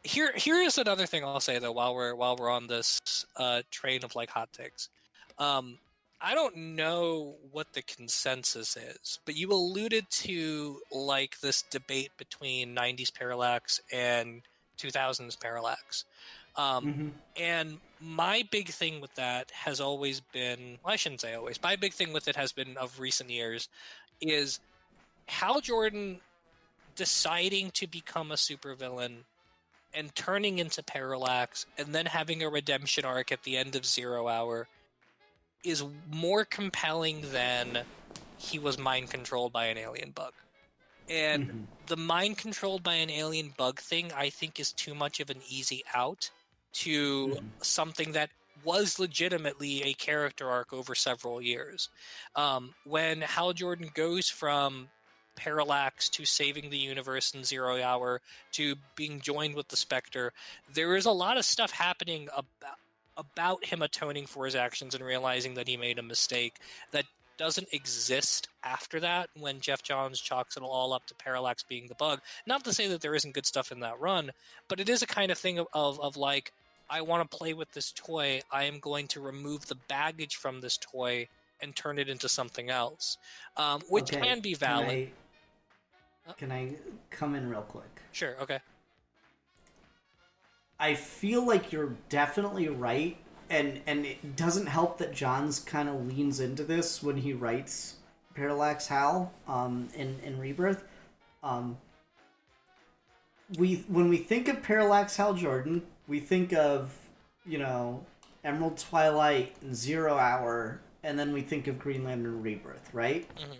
Here is another thing I'll say, though, while we're on this train of like hot takes. I don't know what the consensus is, but you alluded to like this debate between 90s Parallax and 2000s Parallax. And my big thing with that has always been, well, I shouldn't say always, my big thing with it has been of recent years is Hal Jordan deciding to become a supervillain and turning into Parallax and then having a redemption arc at the end of Zero Hour is more compelling than he was mind controlled by an alien bug. And the mind controlled by an alien bug thing, I think, is too much of an easy out to something that was legitimately a character arc over several years. When Hal Jordan goes from Parallax to saving the universe in Zero Hour to being joined with the Spectre, there is a lot of stuff happening about him atoning for his actions and realizing that he made a mistake that doesn't exist after that when Jeff Johns chalks it all up to Parallax being the bug. Not to say that there isn't good stuff in that run, but it is a kind of thing of like, I want to play with this toy, I am going to remove the baggage from this toy and turn it into something else, which Okay, can be valid. Can I come in real quick? Sure, okay. I feel like you're definitely right, and it doesn't help that Johns kind of leans into this when he writes Parallax Hal in Rebirth. When we think of Parallax Hal Jordan, we think of, Emerald Twilight and Zero Hour, and then we think of Green Lantern Rebirth, right? Mm-hmm.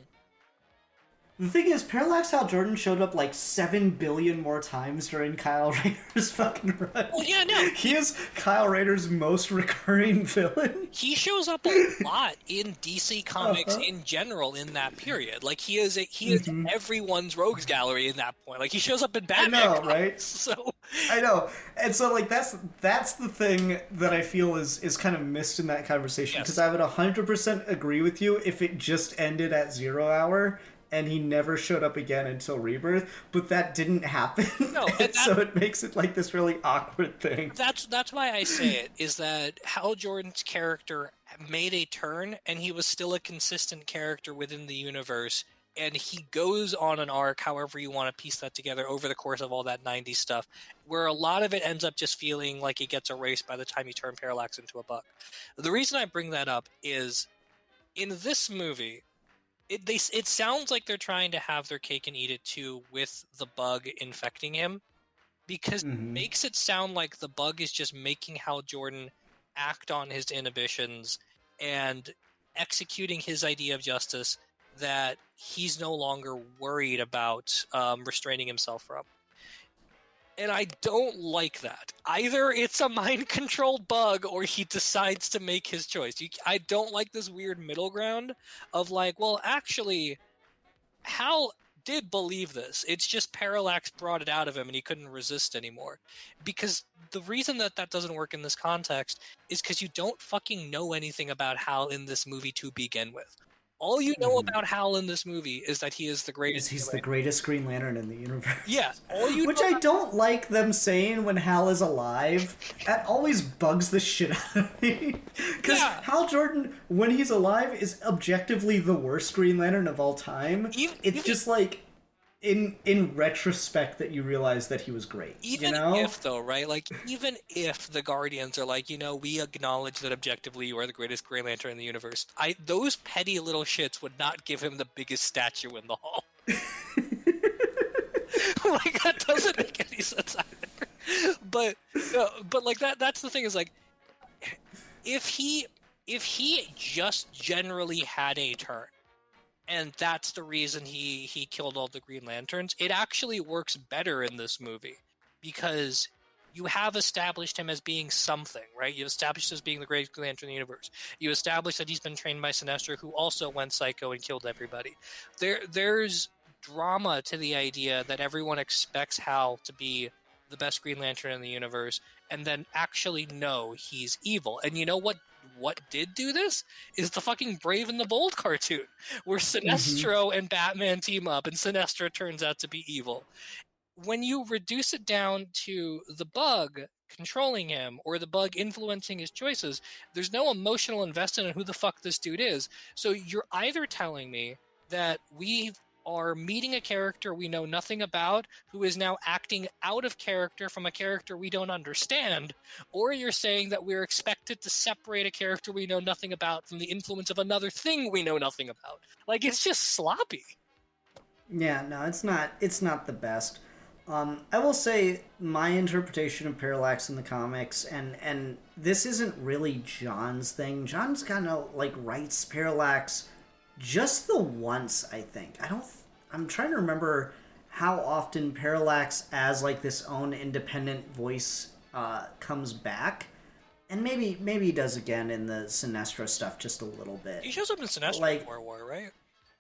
The thing is, Parallax Hal Jordan showed up like 7 billion more times during Kyle Rayner's fucking run. Well, yeah, no. He is Kyle Rayner's most recurring villain. He shows up a lot in DC Comics in general in that period. Like, he is everyone's rogues gallery in that point. Like, he shows up in Batman I know, comics, right? So I know. And so, like, that's the thing that I feel is kind of missed in that conversation. Because I would 100% agree with you if it just ended at 0 Hour and he never showed up again until Rebirth, but that didn't happen. No, and so it makes it like this really awkward thing. That's why I say it, is that Hal Jordan's character made a turn, and he was still a consistent character within the universe, and he goes on an arc, however you want to piece that together, over the course of all that 90s stuff, where a lot of it ends up just feeling like it gets erased by the time you turn Parallax into a bug. The reason I bring that up is, in this movie, it sounds like they're trying to have their cake and eat it too with the bug infecting him, because it makes it sound like the bug is just making Hal Jordan act on his inhibitions and executing his idea of justice that he's no longer worried about restraining himself from. And I don't like that. Either it's a mind-controlled bug or he decides to make his choice. I don't like this weird middle ground of like, well, actually, Hal did believe this. It's just Parallax brought it out of him and he couldn't resist anymore. Because the reason that doesn't work in this context is because you don't fucking know anything about Hal in this movie to begin with. All you know about Hal in this movie is that he is the greatest. He's the greatest Green Lantern in the universe. Yeah, which I don't like them saying when Hal is alive. That always bugs the shit out of me. Because Hal Jordan, when he's alive, is objectively the worst Green Lantern of all time. It's just like, in retrospect, that you realize that he was great. Even if, though, right? Like, even if the Guardians are like, we acknowledge that objectively you are the greatest Green Lantern in the universe, those petty little shits would not give him the biggest statue in the hall. Like, that doesn't make any sense either. But like, that's the thing, is like, if he just generally had a turn, and that's the reason he killed all the Green Lanterns, it actually works better in this movie, because you have established him as being something, right? You established as being the greatest Green Lantern in the universe. You established that he's been trained by Sinestro, who also went psycho and killed everybody. There's drama to the idea that everyone expects Hal to be the best Green Lantern in the universe, and then actually know he's evil. And you know what did do this is the fucking Brave and the Bold cartoon, where Sinestro and Batman team up and Sinestro turns out to be evil. When you reduce it down to the bug controlling him or the bug influencing his choices, there's no emotional investment in who the fuck this dude is. So you're either telling me that we are meeting a character we know nothing about who is now acting out of character from a character we don't understand, or you're saying that we're expected to separate a character we know nothing about from the influence of another thing we know nothing about. Like, it's just sloppy. Yeah, no, it's not the best. I will say my interpretation of Parallax in the comics, and this isn't really John's thing. John's kind of like writes Parallax just the once, I think. I'm trying to remember how often Parallax as like this own independent voice comes back. And maybe he does again in the Sinestro stuff just a little bit. He shows up in Sinestro like, War, right?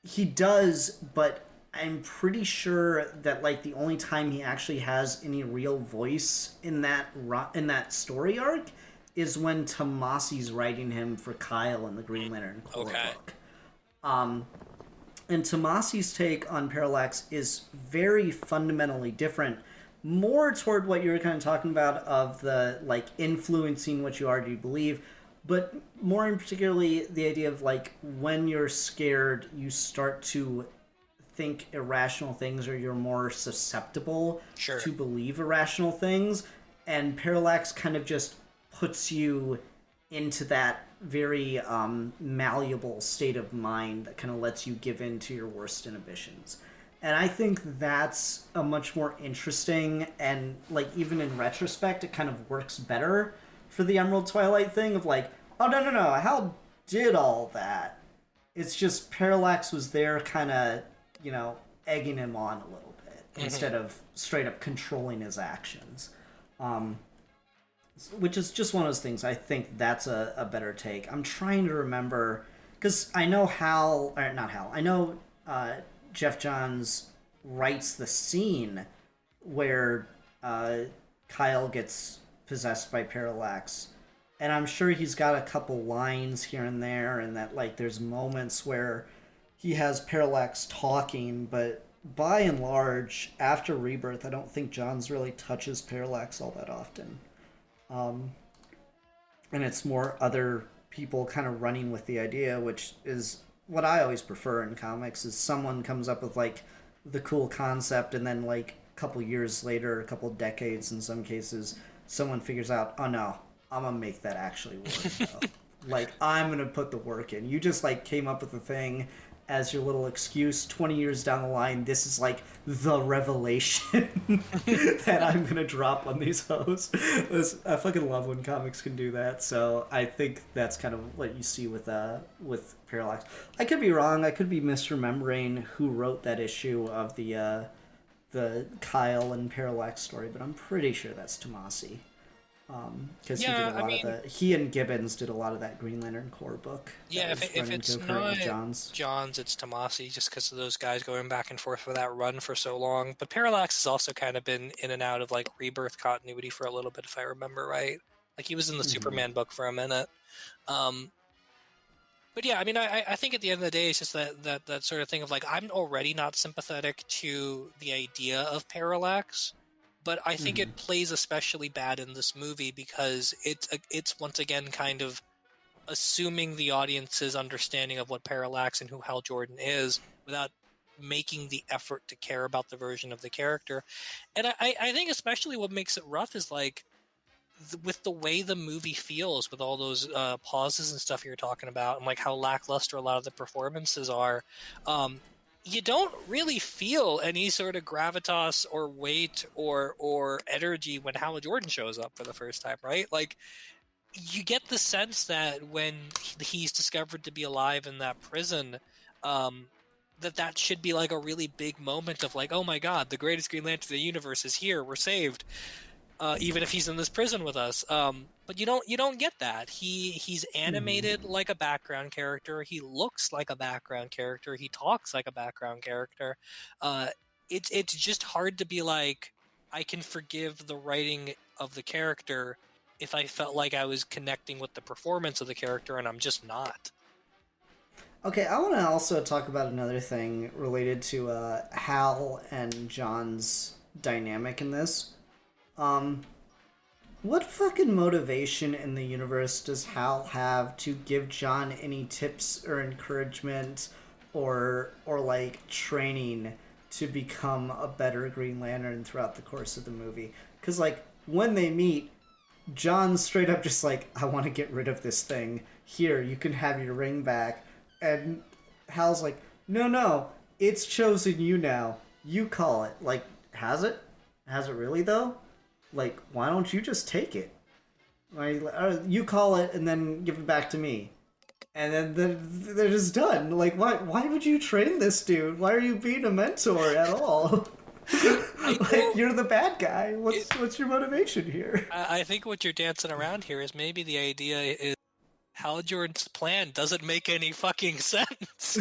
He does, but I'm pretty sure that like the only time he actually has any real voice in that story arc is when Tomasi's writing him for Kyle in the Green Lantern Corps Okay. book. And Tomasi's take on Parallax is very fundamentally different, more toward what you were kind of talking about of the like influencing what you already believe, but more in particularly the idea of like when you're scared, you start to think irrational things, or you're more susceptible Sure. to believe irrational things, and Parallax kind of just puts you into that very malleable state of mind that kind of lets you give in to your worst inhibitions. And I think that's a much more interesting, and like even in retrospect it kind of works better for the Emerald Twilight thing of like, oh no, Hal did all that. It's just Parallax was there kind of, you know, egging him on a little bit instead of straight up controlling his actions. Which is just one of those things. I think that's a better take. I'm trying to remember, because I know I know Jeff Johns writes the scene where Kyle gets possessed by Parallax, and I'm sure he's got a couple lines here and there, and that like there's moments where he has Parallax talking, but by and large, after Rebirth, I don't think Johns really touches Parallax all that often. And it's more other people kind of running with the idea, which is what I always prefer in comics, is someone comes up with like the cool concept, and then like a couple years later, a couple decades in some cases, someone figures out, oh no, I'm gonna make that actually work. Like, I'm gonna put the work in. You just like came up with the thing as your little excuse. 20 years down the line, this is like the revelation that I'm gonna drop on these hoes. I fucking love when comics can do that. So I think that's kind of what you see with Parallax. I could be wrong. I could be misremembering who wrote that issue of the Kyle and Parallax story, but I'm pretty sure that's Tomasi. Because he and Gibbons did a lot of that Green Lantern Corps book. Yeah, if it's not Johns, it's Tomasi, just because of those guys going back and forth for that run for so long. But Parallax has also kind of been in and out of like Rebirth continuity for a little bit, if I remember right. Like he was in the Superman book for a minute. But yeah, I mean, I think at the end of the day, it's just that sort of thing of like, I'm already not sympathetic to the idea of Parallax. But I think it plays especially bad in this movie because it's once again kind of assuming the audience's understanding of what Parallax and who Hal Jordan is without making the effort to care about the version of the character. And I think especially what makes it rough is like with the way the movie feels, with all those pauses and stuff you're talking about, and like how lackluster a lot of the performances are. You don't really feel any sort of gravitas or weight or energy when Hal Jordan shows up for the first time, right? Like, you get the sense that when he's discovered to be alive in that prison, that should be like a really big moment of like, oh my god, the greatest Green Lantern in the universe is here, we're saved. Even if he's in this prison with us, but you don't get that. He's animated like a background character. He looks like a background character. He talks like a background character. It's just hard to be like, I can forgive the writing of the character if I felt like I was connecting with the performance of the character, and I'm just not. Okay, I want to also talk about another thing related to Hal and John's dynamic in this. What fucking motivation in the universe does Hal have to give John any tips or encouragement or like training to become a better Green Lantern throughout the course of the movie? Because like when they meet, John's straight up just like, I want to get rid of this thing. Here, you can have your ring back. And Hal's like, no, it's chosen you now. You call it. Like, has it? Has it really though? Like, why don't you just take it? Like, you call it and then give it back to me. And then they're just done. Like, why would you train this dude? Why are you being a mentor at all? Like, you're the bad guy. What's your motivation here? I think what you're dancing around here is maybe the idea is Hal Jordan's plan doesn't make any fucking sense.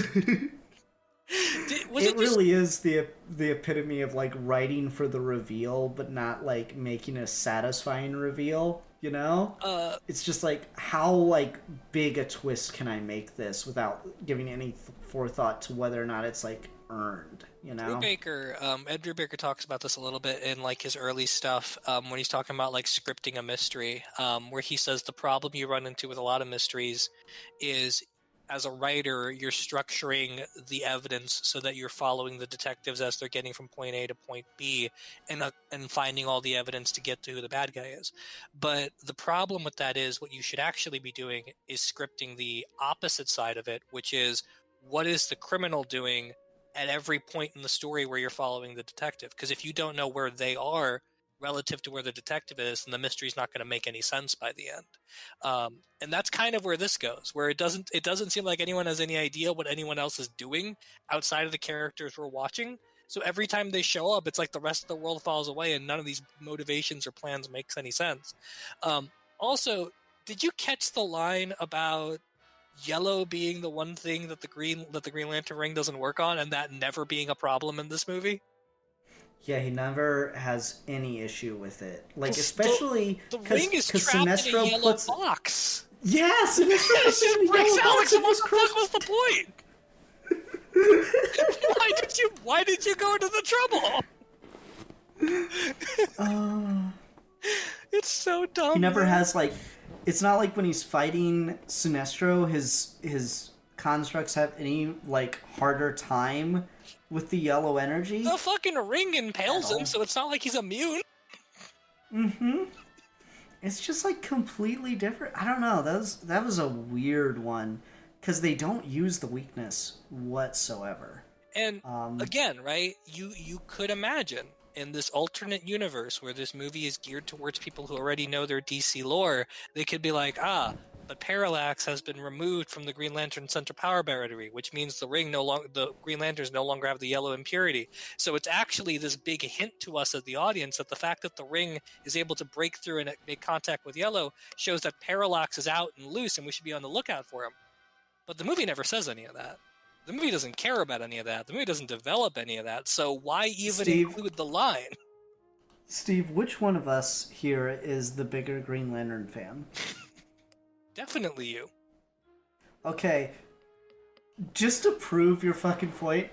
Was It it just really is the epitome of like writing for the reveal, but not like making a satisfying reveal. You know, it's just like how like big a twist can I make this without giving any forethought to whether or not it's like earned. You know, Ed Drew Baker talks about this a little bit in like his early stuff when he's talking about like scripting a mystery, where he says the problem you run into with a lot of mysteries is as a writer, you're structuring the evidence so that you're following the detectives as they're getting from point A to point B and finding all the evidence to get to who the bad guy is. But the problem with that is what you should actually be doing is scripting the opposite side of it, which is what is the criminal doing at every point in the story where you're following the detective? Because if you don't know where they are relative to where the detective is, then the mystery's not going to make any sense by the end. And that's kind of where this goes, where it doesn't seem like anyone has any idea what anyone else is doing outside of the characters we're watching. So every time they show up, it's like the rest of the world falls away, and none of these motivations or plans makes any sense. Also, did you catch the line about yellow being the one thing that the Green Lantern ring doesn't work on, and that never being a problem in this movie? yeah, he never has any issue with it. Like especially the because ring is trapped in a Sinestro yellow puts. box. Yes, Sinestro It puts it just in the breaks yellow out like, box so and what just the crushes. fuck was the point? Why did you go to the trouble? It's so dumb. He never man. has like. It's not like when he's fighting Sinestro, his constructs have any like harder time with the yellow energy. The fucking ring impales At him, all. so it's not like he's immune. Mm-hmm. It's just like completely different. I don't know. That was a weird one because they don't use the weakness whatsoever. And again, right? You could imagine in this alternate universe where this movie is geared towards people who already know their DC lore, they could be like, but Parallax has been removed from the Green Lantern Center Power Battery, which means the Green Lanterns no longer have the yellow impurity. So it's actually this big hint to us as the audience that the fact that the ring is able to break through and make contact with yellow shows that Parallax is out and loose, and we should be on the lookout for him. But the movie never says any of that. The movie doesn't care about any of that. The movie doesn't develop any of that. So why even include the line? Steve, which one of us here is the bigger Green Lantern fan? Definitely you. Okay, just to prove your fucking point,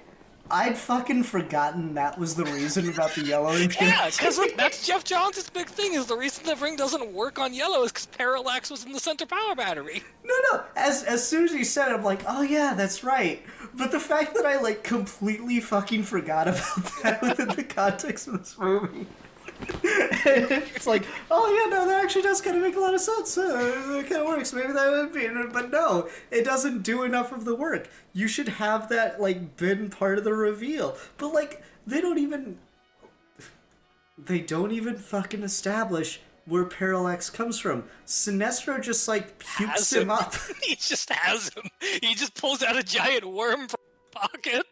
I'd fucking forgotten that was the reason about the yellow impurity. Yeah, because that's Jeff Johns' big thing, is the reason the ring doesn't work on yellow is because Parallax was in the center power battery. No. As soon as you said it, I'm like, oh yeah, that's right. But the fact that I like completely fucking forgot about that within the context of this movie. It's like, oh yeah, no, that actually does kind of make a lot of sense. It kind of works. Maybe that would be, but no, it doesn't do enough of the work. You should have that like been part of the reveal. But like, they don't even fucking establish where Parallax comes from. Sinestro just like pukes him up. He just has him. He just pulls out a giant worm from his pocket.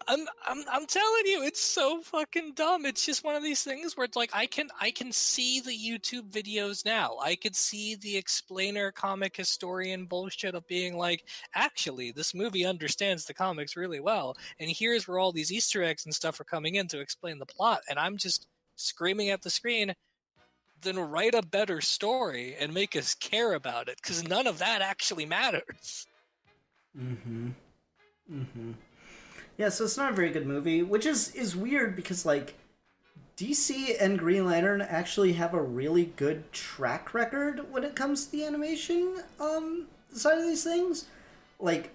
I'm telling you, it's so fucking dumb. It's just one of these things where it's like I can see the YouTube videos now. I could see the explainer comic historian bullshit of being like, actually, this movie understands the comics really well, and here's where all these Easter eggs and stuff are coming in to explain the plot. And I'm just screaming at the screen, then write a better story and make us care about it, because none of that actually matters. Yeah, so it's not a very good movie, which is weird because, like, DC and Green Lantern actually have a really good track record when it comes to the animation side of these things. Like,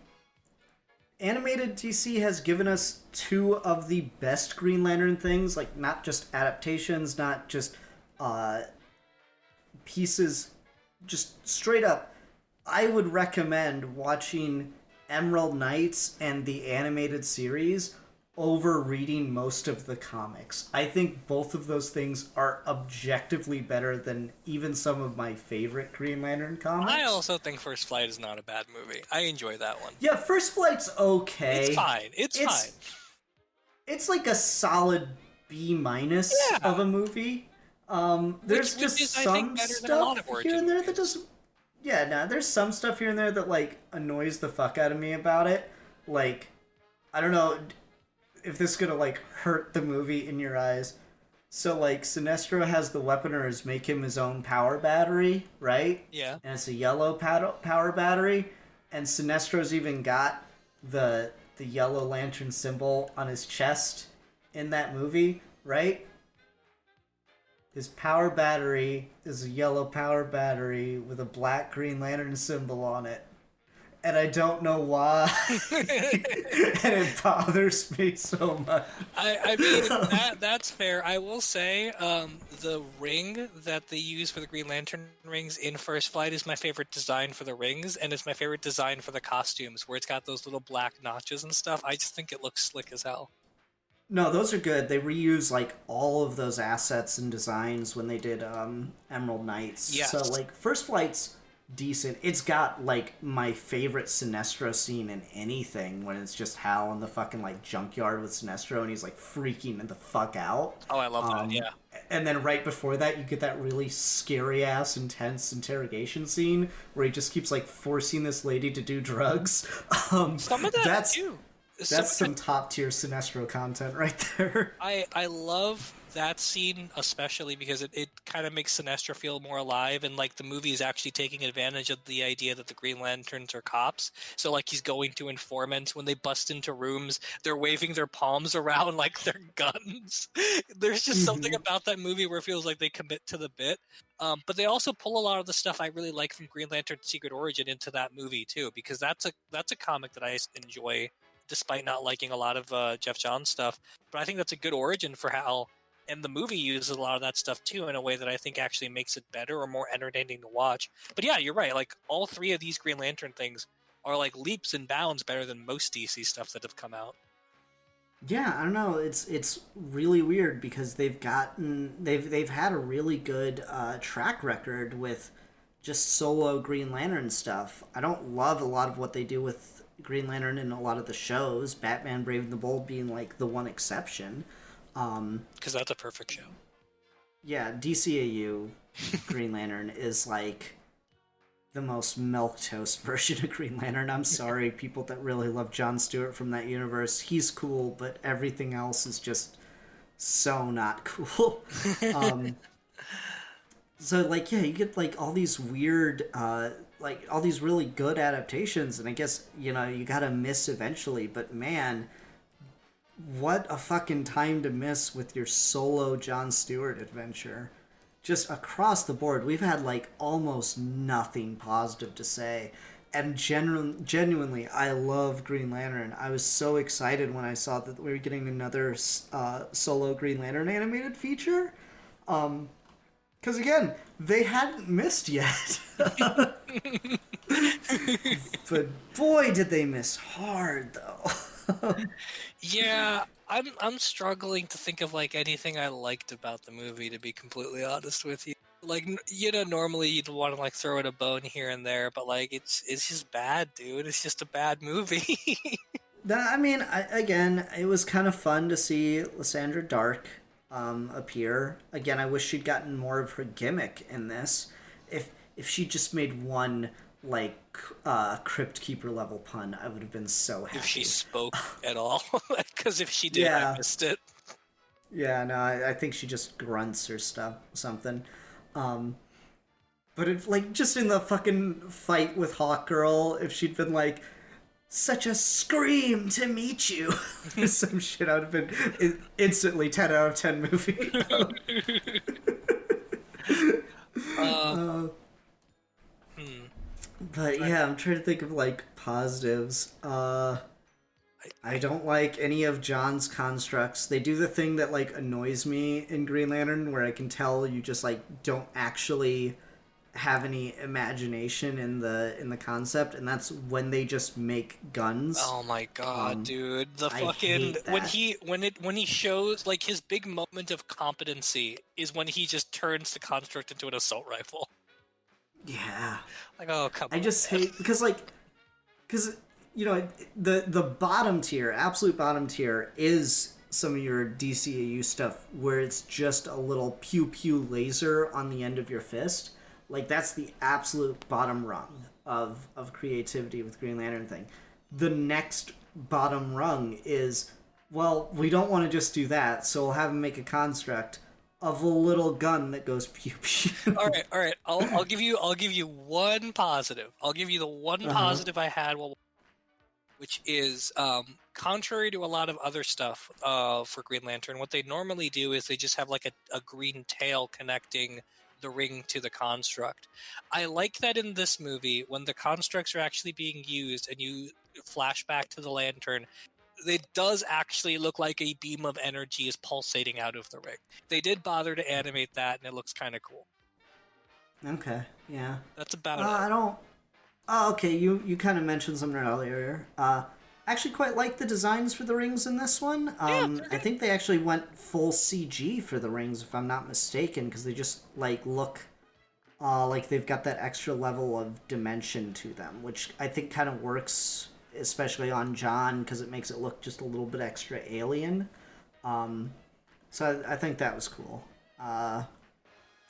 animated DC has given us two of the best Green Lantern things, like, not just adaptations, not just pieces, just straight up. I would recommend watching Emerald Knights and the animated series over reading most of the comics. I think both of those things are objectively better than even some of my favorite Green Lantern comics. I also think First Flight is not a bad movie. I enjoy that one. Yeah, First Flight's okay. It's fine. It's fine. It's like a solid B- of a movie. There's Which just is, I some think, better than a lot stuff of here and there that origin doesn't Yeah, no, there's some stuff here and there that like annoys the fuck out of me about it. Like, I don't know if this is gonna like hurt the movie in your eyes. So like Sinestro has the weaponers make him his own power battery, right? Yeah. And it's a yellow power battery, and Sinestro's even got the yellow lantern symbol on his chest in that movie, right? His power battery is a yellow power battery with a black Green Lantern symbol on it. And I don't know why. And it bothers me so much. I mean, that's fair. I will say, the ring that they use for the Green Lantern rings in First Flight is my favorite design for the rings, and it's my favorite design for the costumes, where it's got those little black notches and stuff. I just think it looks slick as hell. No, those are good. They reuse like all of those assets and designs when they did Emerald Knights. Yes. So like First Flight's decent. It's got like my favorite Sinestro scene in anything when it's just Hal in the fucking like junkyard with Sinestro and he's like freaking the fuck out. Oh, I love that. Yeah. And then right before that, you get that really scary ass intense interrogation scene where he just keeps like forcing this lady to do drugs. Some of that too. That's some top tier Sinestro content right there. I love that scene especially because it kind of makes Sinestro feel more alive, and like the movie is actually taking advantage of the idea that the Green Lanterns are cops. So like he's going to informants when they bust into rooms, they're waving their palms around like they're guns. There's just something about that movie where it feels like they commit to the bit. But they also pull a lot of the stuff I really like from Green Lantern Secret Origin into that movie too, because that's a comic that I enjoy despite not liking a lot of Jeff Johns stuff. But I think that's a good origin for Hal, and the movie uses a lot of that stuff too in a way that I think actually makes it better or more entertaining to watch. But yeah, you're right. Like all three of these Green Lantern things are like leaps and bounds better than most DC stuff that have come out. Yeah, I don't know. It's really weird because they've had a really good track record with just solo Green Lantern stuff. I don't love a lot of what they do with Green Lantern in a lot of the shows, Batman Brave and the Bold being like the one exception. Because that's a perfect show. Yeah, DCAU Green Lantern is like the most milquetoast version of Green Lantern. I'm sorry, people that really love Jon Stewart from that universe. He's cool, but everything else is just so not cool. So like, yeah, you get like all these weird like all these really good adaptations, and I guess, you know, you gotta miss eventually, but man, what a fucking time to miss with your solo Jon Stewart adventure. Just across the board, we've had like almost nothing positive to say, and genuinely, I love Green Lantern. I was so excited when I saw that we were getting another solo Green Lantern animated feature. Because again, they hadn't missed yet. But boy, did they miss hard, though. Yeah, I'm struggling to think of like anything I liked about the movie, to be completely honest with you. Like, you know, normally you'd want to like throw it a bone here and there, but like it's just bad, dude. It's just a bad movie. I mean, again, it was kind of fun to see Lysandra Dark appear. Again, I wish she'd gotten more of her gimmick in this. If she just made one like Crypt Keeper level pun, I would have been so happy. If she spoke at all, because if she did, I missed it. Yeah, no, I think she just grunts or something. But if like just in the fucking fight with Hawkgirl, if she'd been like, "Such a scream to meet you," some shit, I would have been instantly 10 out of 10 movie. But yeah, I'm trying to think of like positives. I don't like any of John's constructs. They do the thing that like annoys me in Green Lantern, where I can tell you just like don't actually have any imagination in the concept, and that's when they just make guns. Oh my god, dude! The I fucking hate that. when he shows like his big moment of competency is when he just turns the construct into an assault rifle. Yeah. Like, oh come on. I just hate because you know, the bottom tier, absolute bottom tier, is some of your DCAU stuff where it's just a little pew pew laser on the end of your fist. Like, that's the absolute bottom rung of creativity with Green Lantern thing. The next bottom rung is, well, we don't want to just do that, so we'll have him make a construct of a little gun that goes pew pew. All right. I'll give you one positive. I'll give you the one positive I had, which is contrary to a lot of other stuff for Green Lantern. What they normally do is they just have like a green tail connecting the ring to the construct. I like that in this movie when the constructs are actually being used and you flash back to the lantern, it does actually look like a beam of energy is pulsating out of the ring. They did bother to animate that, and it looks kind of cool. Okay, yeah. That's about it. I don't... Oh, okay, you kind of mentioned something earlier. Actually quite like the designs for the rings in this one. I think they actually went full CG for the rings, if I'm not mistaken, because they just, like, look like they've got that extra level of dimension to them, which I think kind of works, especially on John, because it makes it look just a little bit extra alien. So I think that was cool.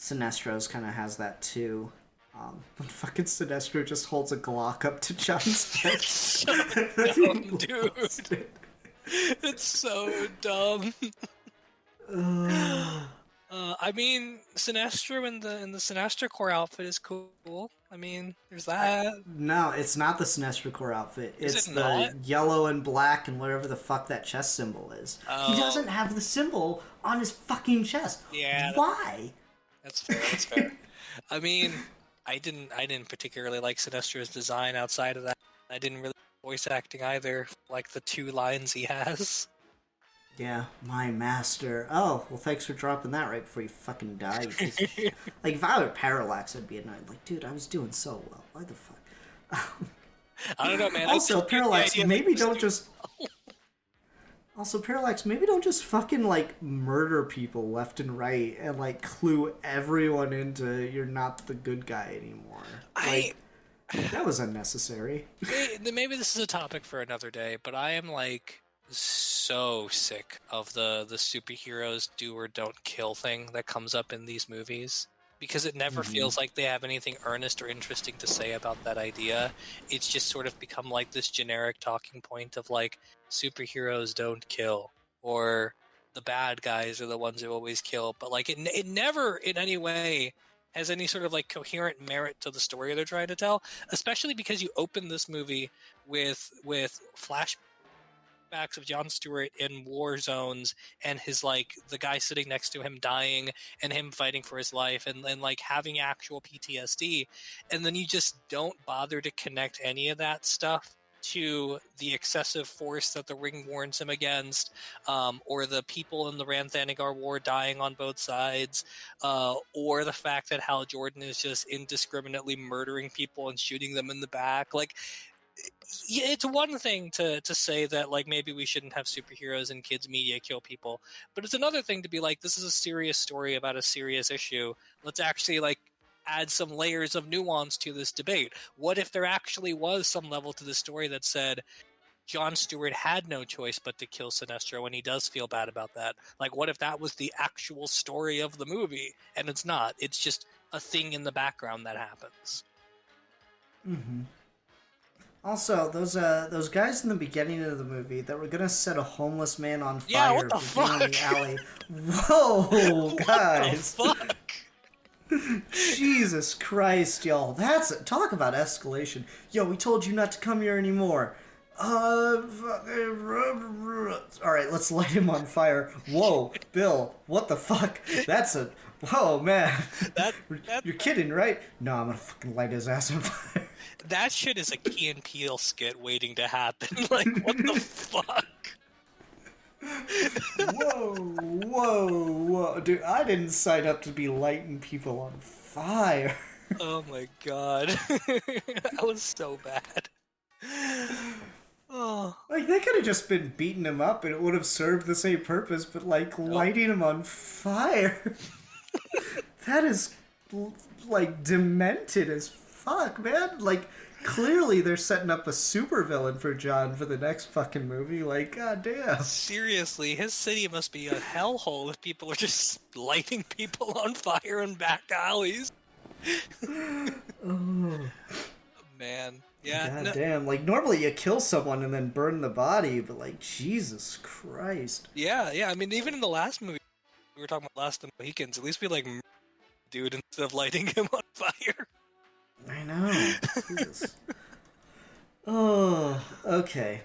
Sinestro's kind of has that, too. When fucking Sinestro just holds a Glock up to John's face. So dumb, dude. It's so dumb. I mean, Sinestro in the Sinestro Corps outfit is cool. I mean, there's that. No, it's not the Sinestro Corps outfit. It's it the not? yellow and black and whatever the fuck that chest symbol is. Oh. He doesn't have the symbol on his fucking chest. Yeah. Why? That's fair. That's fair. I mean, I didn't particularly like Sinestro's design outside of that. I didn't really like voice acting either, like the 2 lines he has. Yeah, my master. Oh, well, thanks for dropping that right before you fucking die. You piece of shit. Like, if I were Parallax, I'd be annoyed. Like, dude, I was doing so well. Why the fuck? I don't know, man. Also, Parallax, maybe don't just... Also, Parallax, maybe don't just fucking, like, murder people left and right and, like, clue everyone into you're not the good guy anymore. Like, that was unnecessary. Maybe this is a topic for another day, but I am, like, so sick of the superheroes do or don't kill thing that comes up in these movies. Because it never feels like they have anything earnest or interesting to say about that idea. It's just sort of become like this generic talking point of like, superheroes don't kill, or the bad guys are the ones who always kill. But like, it never in any way has any sort of like coherent merit to the story they're trying to tell. Especially because you open this movie with flashbacks of Jon Stewart in war zones and his like the guy sitting next to him dying and him fighting for his life and like having actual PTSD, and then you just don't bother to connect any of that stuff to the excessive force that the ring warns him against, or the people in the Ranthanigar war dying on both sides, or the fact that Hal Jordan is just indiscriminately murdering people and shooting them in the back. Like, yeah, it's one thing to say that like maybe we shouldn't have superheroes in kids media kill people, but it's another thing to be like, this is a serious story about a serious issue. Let's actually like add some layers of nuance to this debate. What if there actually was some level to the story that said Jon Stewart had no choice but to kill Sinestro, and he does feel bad about that? Like, what if that was the actual story of the movie? And it's not. It's just a thing in the background that happens. Mm-hmm. Also, those guys in the beginning of the movie that were gonna set a homeless man on fire what the for being in the fuck? alley. Whoa, guys! What the fuck? Jesus Christ, y'all! Talk about escalation. Yo, we told you not to come here anymore. All right, let's light him on fire. Whoa, Bill, what the fuck? Whoa, man. You're kidding, right? No, I'm gonna fucking light his ass on fire. That shit is a Key and Peele skit waiting to happen. Like, what the fuck? Whoa. Dude, I didn't sign up to be lighting people on fire. Oh my god. That was so bad. Oh. Like, they could have just been beating him up and it would have served the same purpose, but, like, lighting him on fire... That is, like, demented as fuck, man. Like, clearly they're setting up a supervillain for John for the next fucking movie. Like, goddamn. Seriously, his city must be a hellhole if people are just lighting people on fire in back alleys. Oh, Man, yeah. god damn. Like, normally you kill someone and then burn the body, but, like, Jesus Christ. Yeah. I mean, even in the last movie we were talking about, Last of the Mohicans, at least we like murdered the dude instead of lighting him on fire. I know. Jesus. Oh, okay.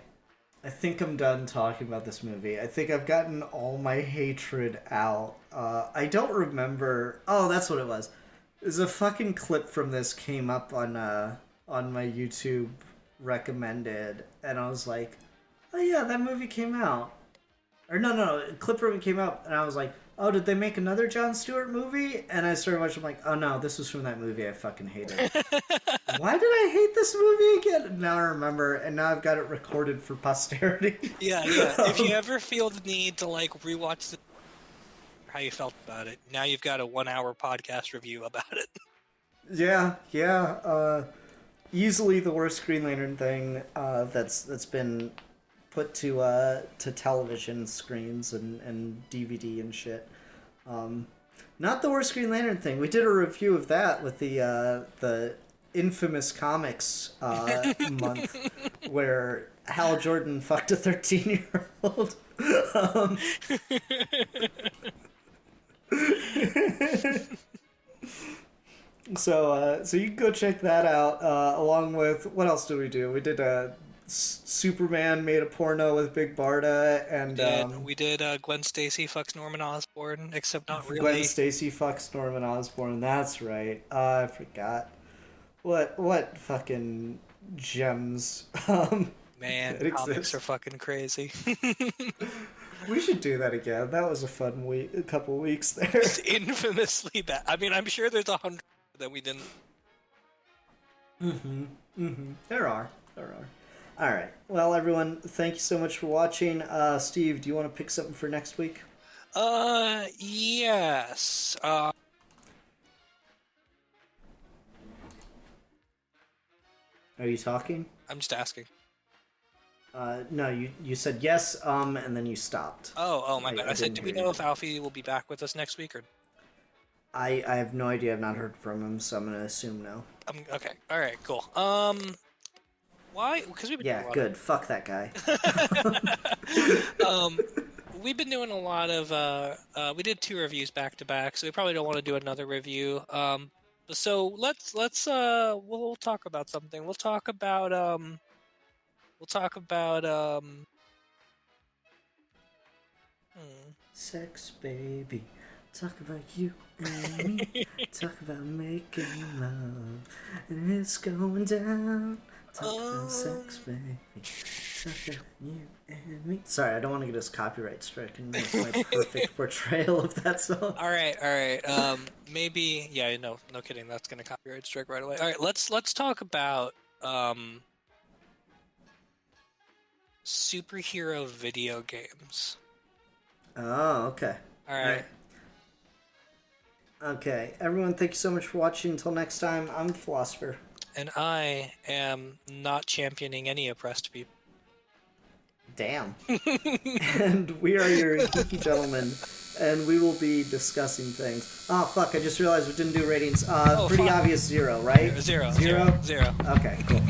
I think I'm done talking about this movie. I think I've gotten all my hatred out. I don't remember. Oh, that's what it was. There's a fucking clip from this came up on my YouTube recommended, and I was like, oh yeah, that movie came out. Or no, a clip from it came out, and I was like, oh, did they make another Jon Stewart movie? And I started watching, I'm like, oh no, this was from that movie I fucking hated. Why did I hate this movie again? Now I remember, and now I've got it recorded for posterity. Yeah. If you ever feel the need to like rewatch how you felt about it, now you've got a 1-hour podcast review about it. Yeah. Easily the worst Green Lantern thing that's been put to television screens and DVD and shit. Not the worst Green Lantern thing. We did a review of that with the infamous comics month where Hal Jordan fucked a 13-year-old. So you can go check that out. Along with, what else did we do? We did Superman made a porno with Big Barda, and we did Gwen Stacy fucks Norman Osborn, except not really. Gwen Stacy fucks Norman Osborn. That's right. I forgot. What fucking gems? Man, comics are fucking crazy. We should do that again. That was a fun week, a couple weeks there. It's infamously bad. I mean, I'm sure there's 100 that we didn't. There are. All right. Well, everyone, thank you so much for watching. Steve, do you want to pick something for next week? Yes. Are you talking? I'm just asking. No, you said yes, and then you stopped. Oh, my bad. I said, do we know if Alfie will be back with us next week, or? I have no idea. I've not heard from him, so I'm gonna assume no. Okay. All right. Cool. Why? Because we've been yeah, good. Fuck that guy. We've been doing a lot of. We did 2 reviews back to back, so we probably don't want to do another review. So let's we'll talk about something. We'll talk about Sex, baby. Talk about you and me. Talk about making love. And it's going down. Talk about sex, baby. Talk about you and me. Sorry, I don't want to get us copyright stricken. That's my perfect portrayal of that song. All right. Maybe, yeah, no kidding. That's gonna copyright strike right away. All right, let's talk about superhero video games. Oh, okay. All right. Okay, everyone, thank you so much for watching. Until next time, I'm the Philosopher. And I am not championing any oppressed people. Damn. And we are your geeky gentlemen, and we will be discussing things. Oh, fuck, I just realized we didn't do ratings. Pretty fuck. Obvious 0, right? Zero. Zero? Zero. Okay, cool.